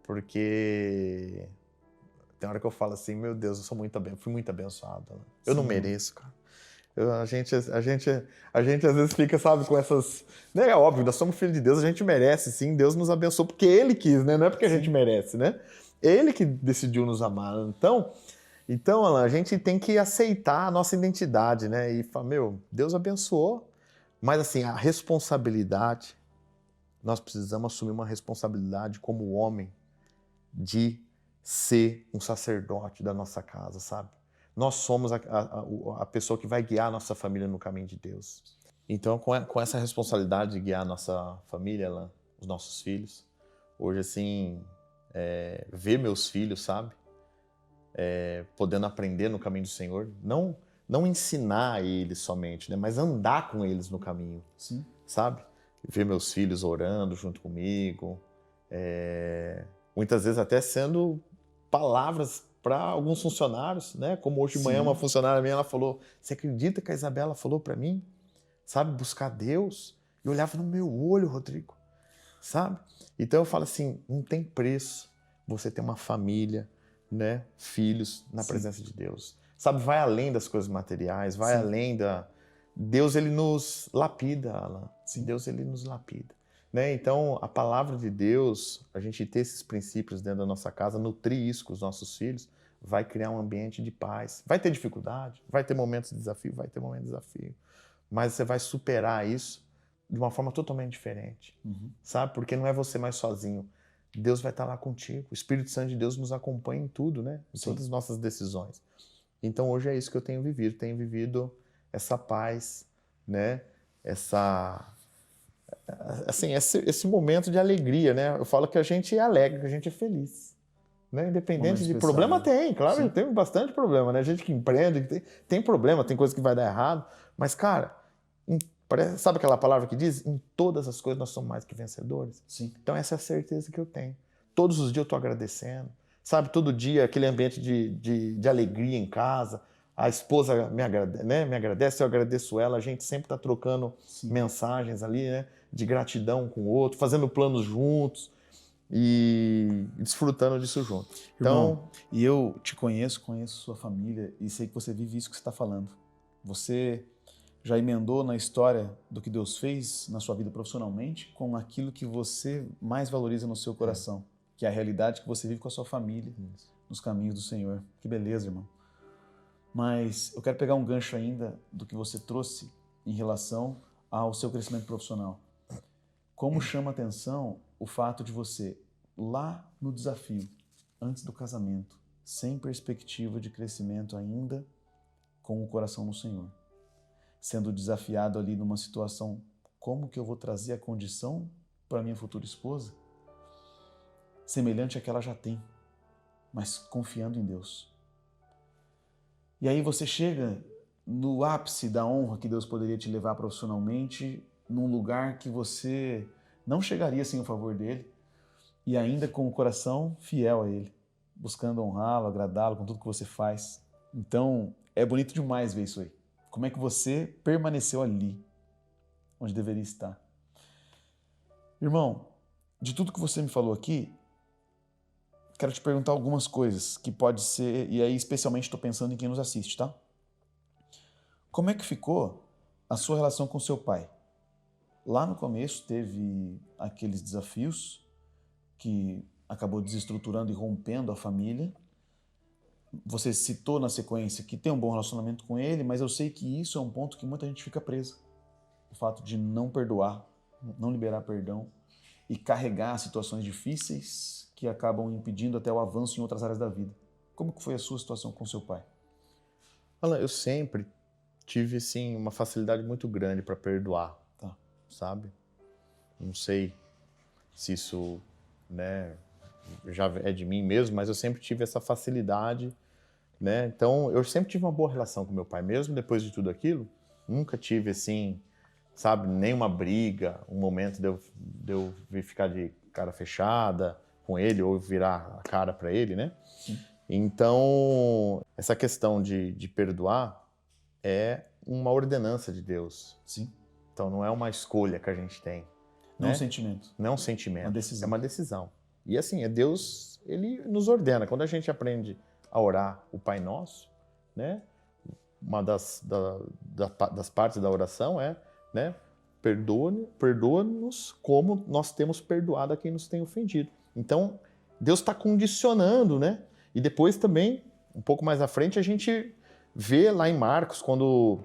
Porque tem hora que eu falo assim, meu Deus, eu fui muito abençoado. Né? Eu não mereço, cara. A gente às vezes fica, sabe, com essas... Né? É óbvio, nós somos filhos de Deus, a gente merece, sim, Deus nos abençoou porque Ele quis, né? Não é porque a gente merece, né? Ele que decidiu nos amar. Então, Alan, a gente tem que aceitar a nossa identidade, né? E falar, Deus abençoou, mas assim, a responsabilidade, nós precisamos assumir uma responsabilidade como homem de ser um sacerdote da nossa casa, sabe? Nós somos a pessoa que vai guiar a nossa família no caminho de Deus. Então, com essa responsabilidade de guiar a nossa família, Alan, os nossos filhos, hoje, assim, ver meus filhos, sabe? Podendo aprender no caminho do Senhor, não ensinar eles somente, né, mas andar com eles no caminho, sabe? Ver meus filhos orando junto comigo, muitas vezes até sendo palavras para alguns funcionários, né? Como hoje de manhã uma funcionária minha, ela falou, você acredita que a Isabela falou para mim, sabe, buscar Deus? E eu olhava no meu olho, Rodrigo, sabe? Então eu falo assim, não tem preço você ter uma família, né, filhos na presença de Deus. Sabe, vai além das coisas materiais, vai além da... Deus, ele nos lapida, Alan. Deus, ele nos lapida. Né? Então, a palavra de Deus, a gente ter esses princípios dentro da nossa casa, nutrir isso com os nossos filhos, vai criar um ambiente de paz. Vai ter dificuldade, vai ter momentos de desafio, mas você vai superar isso de uma forma totalmente diferente, sabe? Porque não é você mais sozinho. Deus vai estar lá contigo. O Espírito Santo de Deus nos acompanha em tudo, né? Em todas as nossas decisões. Então, hoje é isso que eu tenho vivido. Tenho vivido essa paz, né? Esse momento de alegria, né? Eu falo que a gente é alegre, que a gente é feliz. Né? Independente de problema, tem. Claro, tem bastante problema, né? A gente que empreende, tem problema, tem coisa que vai dar errado. Mas, cara, sabe aquela palavra que diz? Em todas as coisas nós somos mais que vencedores. Então essa é a certeza que eu tenho. Todos os dias eu estou agradecendo. Sabe, todo dia aquele ambiente de alegria em casa. A esposa me agradece, eu agradeço ela. A gente sempre está trocando mensagens ali, né? De gratidão com o outro, fazendo planos juntos e desfrutando disso junto. Irmão, e eu te conheço sua família e sei que você vive isso que você está falando. Você já emendou na história do que Deus fez na sua vida profissionalmente com aquilo que você mais valoriza no seu coração, que é a realidade que você vive com a sua família, nos caminhos do Senhor. Que beleza, irmão. Mas eu quero pegar um gancho ainda do que você trouxe em relação ao seu crescimento profissional. Como chama a atenção o fato de você, lá no desafio, antes do casamento, sem perspectiva de crescimento ainda, com o coração no Senhor, sendo desafiado ali numa situação, como que eu vou trazer a condição para minha futura esposa, semelhante à que ela já tem, mas confiando em Deus. E aí você chega no ápice da honra que Deus poderia te levar profissionalmente, num lugar que você não chegaria sem o favor dele, e ainda com o coração fiel a ele, buscando honrá-lo, agradá-lo com tudo que você faz. Então, é bonito demais ver isso aí. Como é que você permaneceu ali, onde deveria estar. Irmão, de tudo que você me falou aqui, quero te perguntar algumas coisas que pode ser, e aí especialmente estou pensando em quem nos assiste, tá? Como é que ficou a sua relação com seu pai? Lá no começo teve aqueles desafios que acabou desestruturando e rompendo a família. Você citou na sequência que tem um bom relacionamento com ele, mas eu sei que isso é um ponto que muita gente fica presa. O fato de não perdoar, não liberar perdão e carregar situações difíceis que acabam impedindo até o avanço em outras áreas da vida. Como que foi a sua situação com seu pai? Alan, eu sempre tive, assim, uma facilidade muito grande para perdoar, Tá. sabe? Não sei se isso, né, já é de mim mesmo, mas eu sempre tive essa facilidade, né? Então, eu sempre tive uma boa relação com meu pai, mesmo depois de tudo aquilo. Nunca tive, assim, sabe, nenhuma briga, um momento de eu ficar de cara fechada com ele ou virar a cara para ele, né? Sim. Então, essa questão de perdoar é uma ordenança de Deus. Sim. Então, não é uma escolha que a gente tem. Não né? um sentimento. Não é um sentimento. Uma decisão. É uma decisão. E assim, é Deus, ele nos ordena. Quando a gente aprende a orar o Pai Nosso, né? Uma das partes da oração é, né? Perdoa-nos como nós temos perdoado a quem nos tem ofendido. Então, Deus está condicionando, né? E depois também, um pouco mais à frente, a gente vê lá em Marcos, quando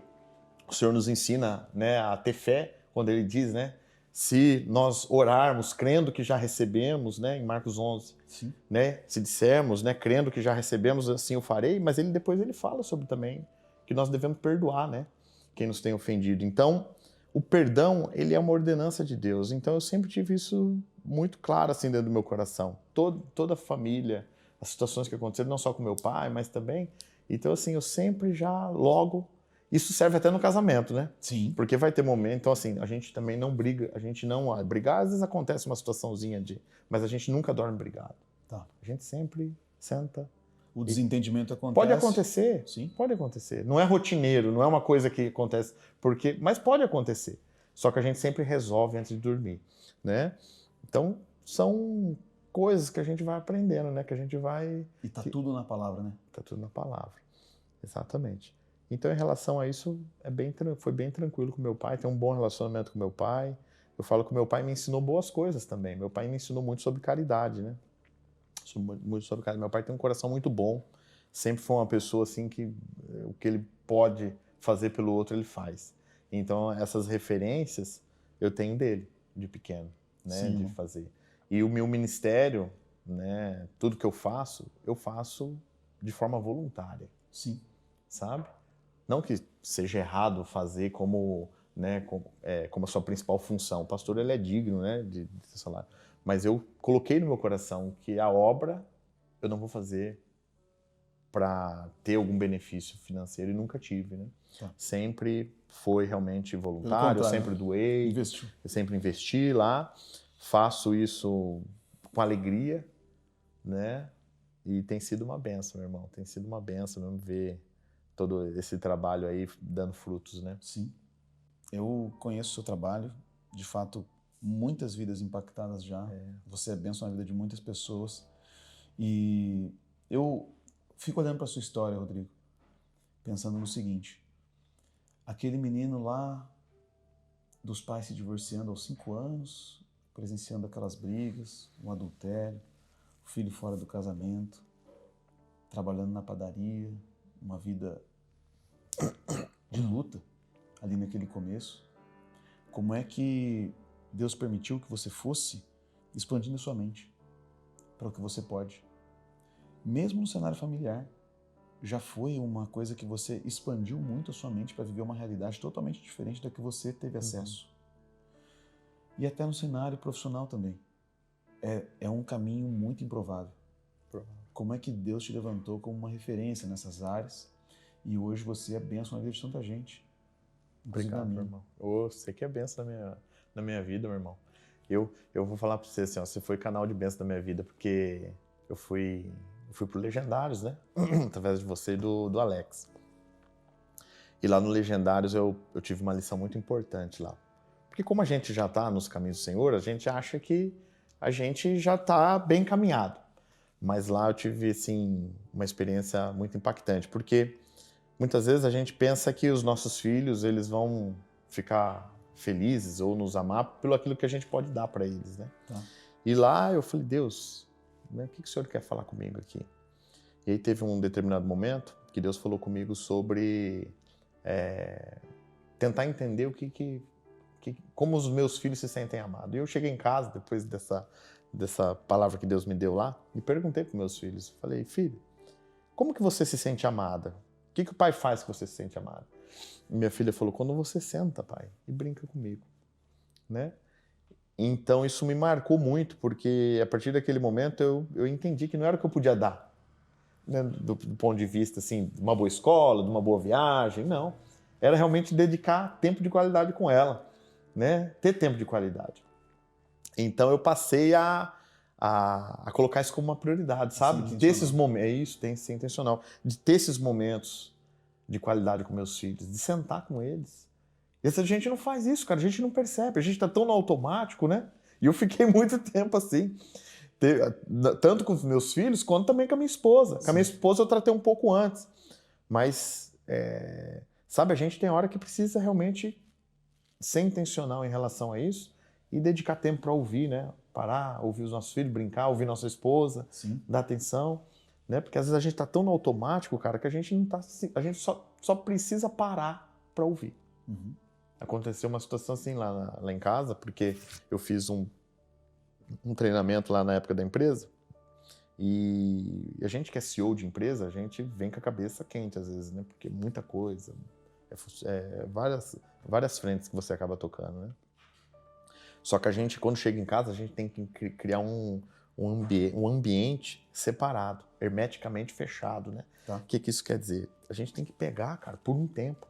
o Senhor nos ensina, né, a ter fé, quando ele diz, né? Se nós orarmos crendo que já recebemos, né, em Marcos 11, Sim. né, se dissermos, né, crendo que já recebemos, assim eu farei, mas depois ele fala sobre também que nós devemos perdoar, né, quem nos tem ofendido. Então, o perdão, ele é uma ordenança de Deus. Então, eu sempre tive isso muito claro assim dentro do meu coração. Toda a família, as situações que aconteceram, não só com meu pai, mas também. Então, assim, eu sempre já logo... Isso serve até no casamento, né? Sim. Porque vai ter momento, então assim, a gente também não briga, a gente não... Brigar, às vezes acontece uma situaçãozinha mas a gente nunca dorme brigado. Tá. A gente sempre senta. O desentendimento acontece. Pode acontecer. Sim. Pode acontecer. Não é rotineiro, não é uma coisa que acontece mas pode acontecer. Só que a gente sempre resolve antes de dormir, né? Então, são coisas que a gente vai aprendendo, né? Que a gente vai... E tá tudo na palavra, né? Tá tudo na palavra. Exatamente. Então, em relação a isso, foi bem tranquilo com meu pai, tenho um bom relacionamento com meu pai. Eu falo que meu pai me ensinou boas coisas também. Meu pai me ensinou muito sobre caridade, né? Muito sobre caridade. Meu pai tem um coração muito bom. Sempre foi uma pessoa assim que o que ele pode fazer pelo outro, ele faz. Então, essas referências eu tenho dele, de pequeno, né? Sim. De fazer. E o meu ministério, né? Tudo que eu faço de forma voluntária. Sim. Sabe? Não que seja errado fazer como a sua principal função. O pastor, ele é digno, né, de ter salário. Mas eu coloquei no meu coração que a obra eu não vou fazer para ter algum benefício financeiro e nunca tive, né? Tá. Sempre foi realmente voluntário, eu sempre doei, eu sempre investi lá, faço isso com alegria, né? E tem sido uma bênção, meu irmão. Tem sido uma bênção mesmo ver todo esse trabalho aí dando frutos, né? Sim. Eu conheço o seu trabalho, de fato, muitas vidas impactadas já. Você é bênção na vida de muitas pessoas. E eu fico olhando para a sua história, Rodrigo, pensando no seguinte: aquele menino lá, dos pais se divorciando aos 5 anos, presenciando aquelas brigas, um adultério, o filho fora do casamento, trabalhando na padaria, uma vida de luta ali naquele começo. Como é que Deus permitiu que você fosse expandindo a sua mente para o que você pode? mesmo no cenário familiar, já foi uma coisa que você expandiu muito a sua mente para viver uma realidade totalmente diferente da que você teve acesso. E até no cenário profissional também. É um caminho muito improvável. Como é que Deus te levantou como uma referência nessas áreas e hoje você é bênção na vida de tanta gente? Obrigado, meu irmão. Você que é bênção na minha vida, meu irmão. Eu vou falar para você assim, ó, você foi canal de bênção da minha vida, porque eu fui pro Legendários, né? Através de você e do Alex. E lá no Legendários eu tive uma lição muito importante lá. Porque como a gente já está nos caminhos do Senhor, a gente acha que a gente já está bem encaminhado. Mas lá eu tive, assim, uma experiência muito impactante, porque muitas vezes a gente pensa que os nossos filhos, eles vão ficar felizes ou nos amar pelo aquilo que a gente pode dar para eles, né? Tá. E lá eu falei, Deus, né, o que o Senhor quer falar comigo aqui? E aí teve um determinado momento que Deus falou comigo sobre tentar entender como os meus filhos se sentem amados. E eu cheguei em casa, depois dessa palavra que Deus me deu lá, e perguntei para meus filhos, falei, filho, como que você se sente amada? O que o pai faz que você se sente amada? E minha filha falou, quando você senta, pai, e brinca comigo, né? Então isso me marcou muito, porque a partir daquele momento eu entendi que não era o que eu podia dar, né? Do ponto de vista assim, de uma boa escola, de uma boa viagem, não. Era realmente dedicar tempo de qualidade com ela, né? Ter tempo de qualidade. Então eu passei a colocar isso como uma prioridade, sabe? De ter esses momentos, isso tem que ser intencional, de ter esses momentos de qualidade com meus filhos, de sentar com eles. E essa gente não faz isso, cara, a gente não percebe, a gente tá tão no automático, né? E eu fiquei muito tempo assim, tanto com os meus filhos, quanto também com a minha esposa. Sim. Com a minha esposa eu tratei um pouco antes, mas, sabe, a gente tem hora que precisa realmente ser intencional em relação a isso e dedicar tempo para ouvir, né? Parar, ouvir os nossos filhos, brincar, ouvir nossa esposa, sim, dar atenção, né? Porque às vezes a gente tá tão no automático, cara, que a gente não tá, a gente só precisa parar para ouvir. Uhum. Aconteceu uma situação assim lá em casa, porque eu fiz um treinamento lá na época da empresa e a gente que é CEO de empresa, a gente vem com a cabeça quente às vezes, né? Porque muita coisa, várias frentes que você acaba tocando, né? Só que a gente, quando chega em casa, a gente tem que criar um ambiente separado, hermeticamente fechado, né? Tá. O que isso quer dizer? A gente tem que pegar, cara, por um tempo,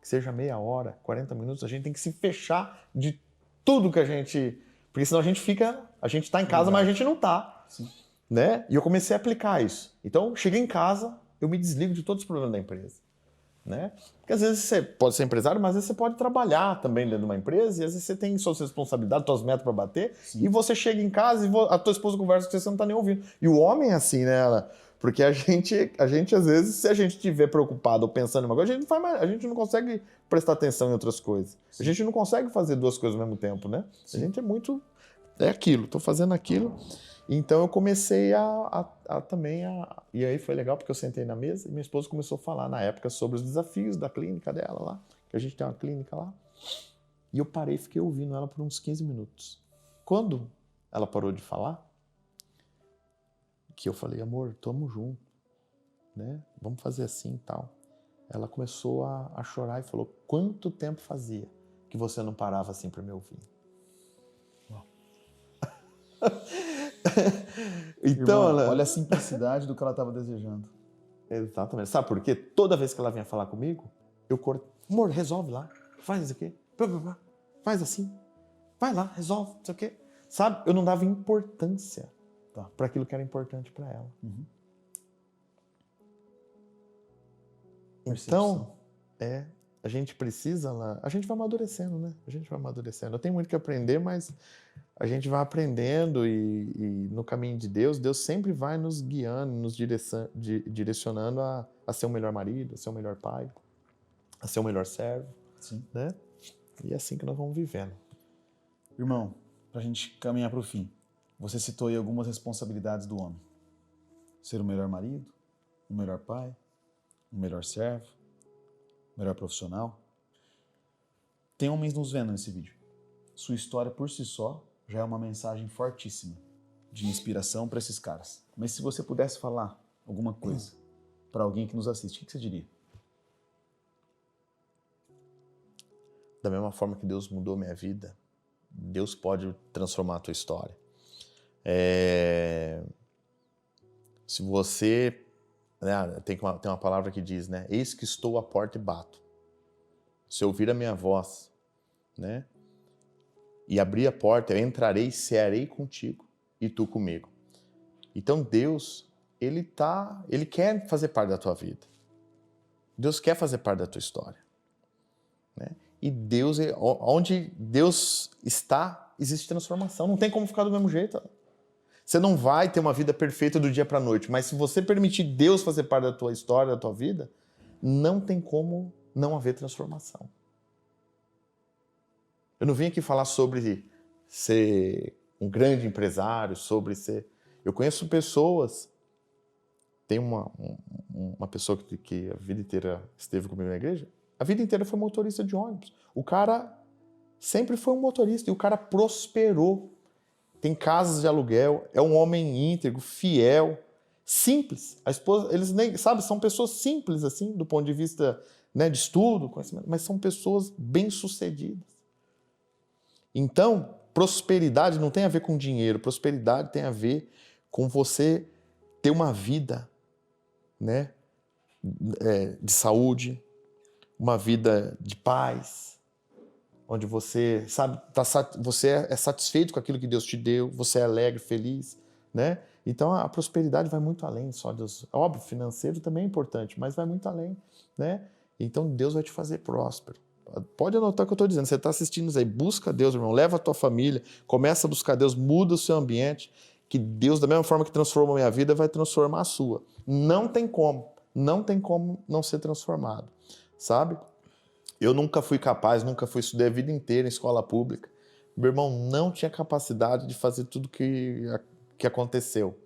que seja meia hora, 40 minutos, a gente tem que se fechar de tudo que a gente... Porque senão a gente tá em casa, mas a gente não tá. Sim. Né? E eu comecei a aplicar isso. Então, cheguei em casa, eu me desligo de todos os problemas da empresa. Né? Porque às vezes você pode ser empresário, mas às vezes você pode trabalhar também dentro de uma empresa e às vezes você tem suas responsabilidades, suas metas para bater. Sim. E você chega em casa e a tua esposa conversa com você não tá nem ouvindo. E o homem é assim, né? Porque a gente às vezes, se a gente estiver preocupado ou pensando em uma coisa, a gente não consegue prestar atenção em outras coisas. Sim. A gente não consegue fazer duas coisas ao mesmo tempo, né? Sim. A gente é muito... É aquilo, tô fazendo aquilo... Então eu comecei também. E aí foi legal porque eu sentei na mesa e minha esposa começou a falar na época sobre os desafios da clínica dela lá, que a gente tem uma clínica lá. E eu parei e fiquei ouvindo ela por uns 15 minutos. Quando ela parou de falar, que eu falei, amor, tamo junto, né? Vamos fazer assim e tal. Ela começou a chorar e falou, quanto tempo fazia que você não parava assim para me ouvir? Então, irmão, olha a simplicidade do que ela estava desejando. Exatamente. Sabe por quê? Toda vez que ela vinha falar comigo, eu corto. Amor, resolve lá. Faz isso aqui. Faz assim. Vai lá, resolve. Não sei o quê. Sabe? Eu não dava importância para aquilo que era importante para ela. Uhum. Então, a gente precisa lá. A gente vai amadurecendo, né? A gente vai amadurecendo. Eu tenho muito que aprender, mas a gente vai aprendendo e no caminho de Deus, Deus sempre vai nos guiando, nos direcionando a ser o melhor marido, a ser o melhor pai, a ser o melhor servo. Sim. Né? E é assim que nós vamos vivendo. Irmão, para a gente caminhar para o fim, você citou aí algumas responsabilidades do homem. Ser o melhor marido, o melhor pai, o melhor servo, o melhor profissional. Tem homens nos vendo nesse vídeo. Sua história por si só já é uma mensagem fortíssima de inspiração para esses caras. Mas se você pudesse falar alguma coisa para alguém que nos assiste, o que você diria? Da mesma forma que Deus mudou minha vida, Deus pode transformar a tua história. Se você... Né, tem uma palavra que diz, né? Eis que estou à porta e bato. Se ouvir a minha voz, né? E abrir a porta, eu entrarei e cearei contigo e tu comigo. Então Deus, Ele quer fazer parte da tua vida. Deus quer fazer parte da tua história. Né? E Deus, onde Deus está, existe transformação. Não tem como ficar do mesmo jeito. Você não vai ter uma vida perfeita do dia para a noite, mas se você permitir Deus fazer parte da tua história, da tua vida, não tem como não haver transformação. Eu não vim aqui falar sobre ser um grande empresário, sobre ser... Eu conheço pessoas... Tem uma pessoa que a vida inteira esteve comigo na igreja, a vida inteira foi motorista de ônibus. O cara sempre foi um motorista e o cara prosperou. Tem casas de aluguel, é um homem íntegro, fiel, simples. A esposa, eles nem, sabe, são pessoas simples assim, do ponto de vista, né, de estudo, conhecimento, mas são pessoas bem-sucedidas. Então, prosperidade não tem a ver com dinheiro, prosperidade tem a ver com você ter uma vida, né, de saúde, uma vida de paz, onde você, sabe, você é satisfeito com aquilo que Deus te deu, você é alegre, feliz, né? Então a prosperidade vai muito além só Deus. Óbvio, financeiro também é importante, mas vai muito além, né? Então Deus vai te fazer próspero. Pode anotar o que eu estou dizendo. Você está assistindo isso aí, busca Deus, irmão, leva a tua família, começa a buscar Deus, muda o seu ambiente, que Deus, da mesma forma que transforma a minha vida, vai transformar a sua. Não tem como não ser transformado, sabe? Eu nunca fui capaz, nunca fui estudar a vida inteira em escola pública. Meu irmão não tinha capacidade de fazer tudo que aconteceu.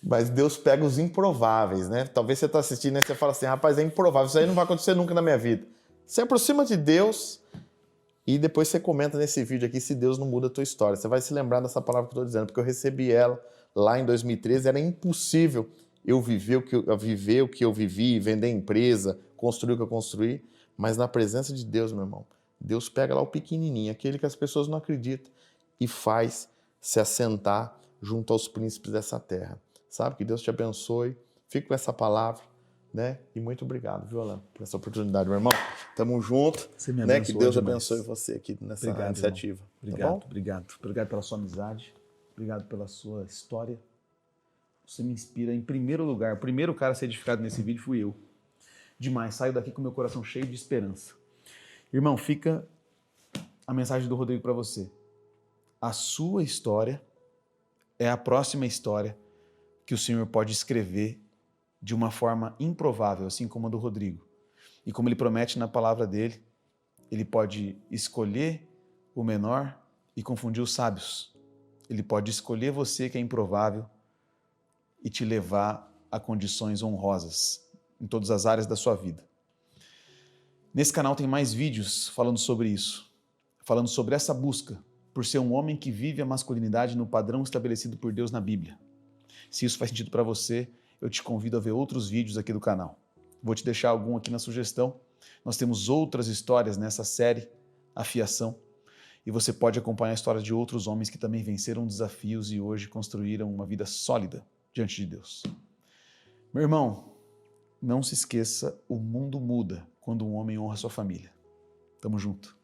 Mas Deus pega os improváveis, né? Talvez você está assistindo e você fala assim, rapaz, é improvável, isso aí não vai acontecer nunca na minha vida. Você aproxima de Deus e depois você comenta nesse vídeo aqui se Deus não muda a tua história. Você vai se lembrar dessa palavra que eu estou dizendo, porque eu recebi ela lá em 2013, era impossível eu viver o que eu vivi, vender empresa, construir o que eu construí, mas na presença de Deus, meu irmão, Deus pega lá o pequenininho, aquele que as pessoas não acreditam, e faz se assentar junto aos príncipes dessa terra. Sabe? Que Deus te abençoe. Fique com essa palavra, né? E muito obrigado, viu, Alan, por essa oportunidade, meu irmão. Tamo junto, né? Que Deus abençoe você aqui nessa iniciativa. Obrigado, tá obrigado. Obrigado pela sua amizade, obrigado pela sua história. Você me inspira em primeiro lugar. O primeiro cara a ser edificado nesse vídeo fui eu. Demais, saio daqui com meu coração cheio de esperança. Irmão, fica a mensagem do Rodrigo para você. A sua história é a próxima história que o Senhor pode escrever de uma forma improvável, assim como a do Rodrigo. E como ele promete na palavra dele, ele pode escolher o menor e confundir os sábios. Ele pode escolher você que é improvável e te levar a condições honrosas em todas as áreas da sua vida. Nesse canal tem mais vídeos falando sobre isso, falando sobre essa busca por ser um homem que vive a masculinidade no padrão estabelecido por Deus na Bíblia. Se isso faz sentido para você, eu te convido a ver outros vídeos aqui do canal. Vou te deixar algum aqui na sugestão. Nós temos outras histórias nessa série, Afiação, e você pode acompanhar a história de outros homens que também venceram desafios e hoje construíram uma vida sólida diante de Deus. Meu irmão, não se esqueça, o mundo muda quando um homem honra sua família. Tamo junto.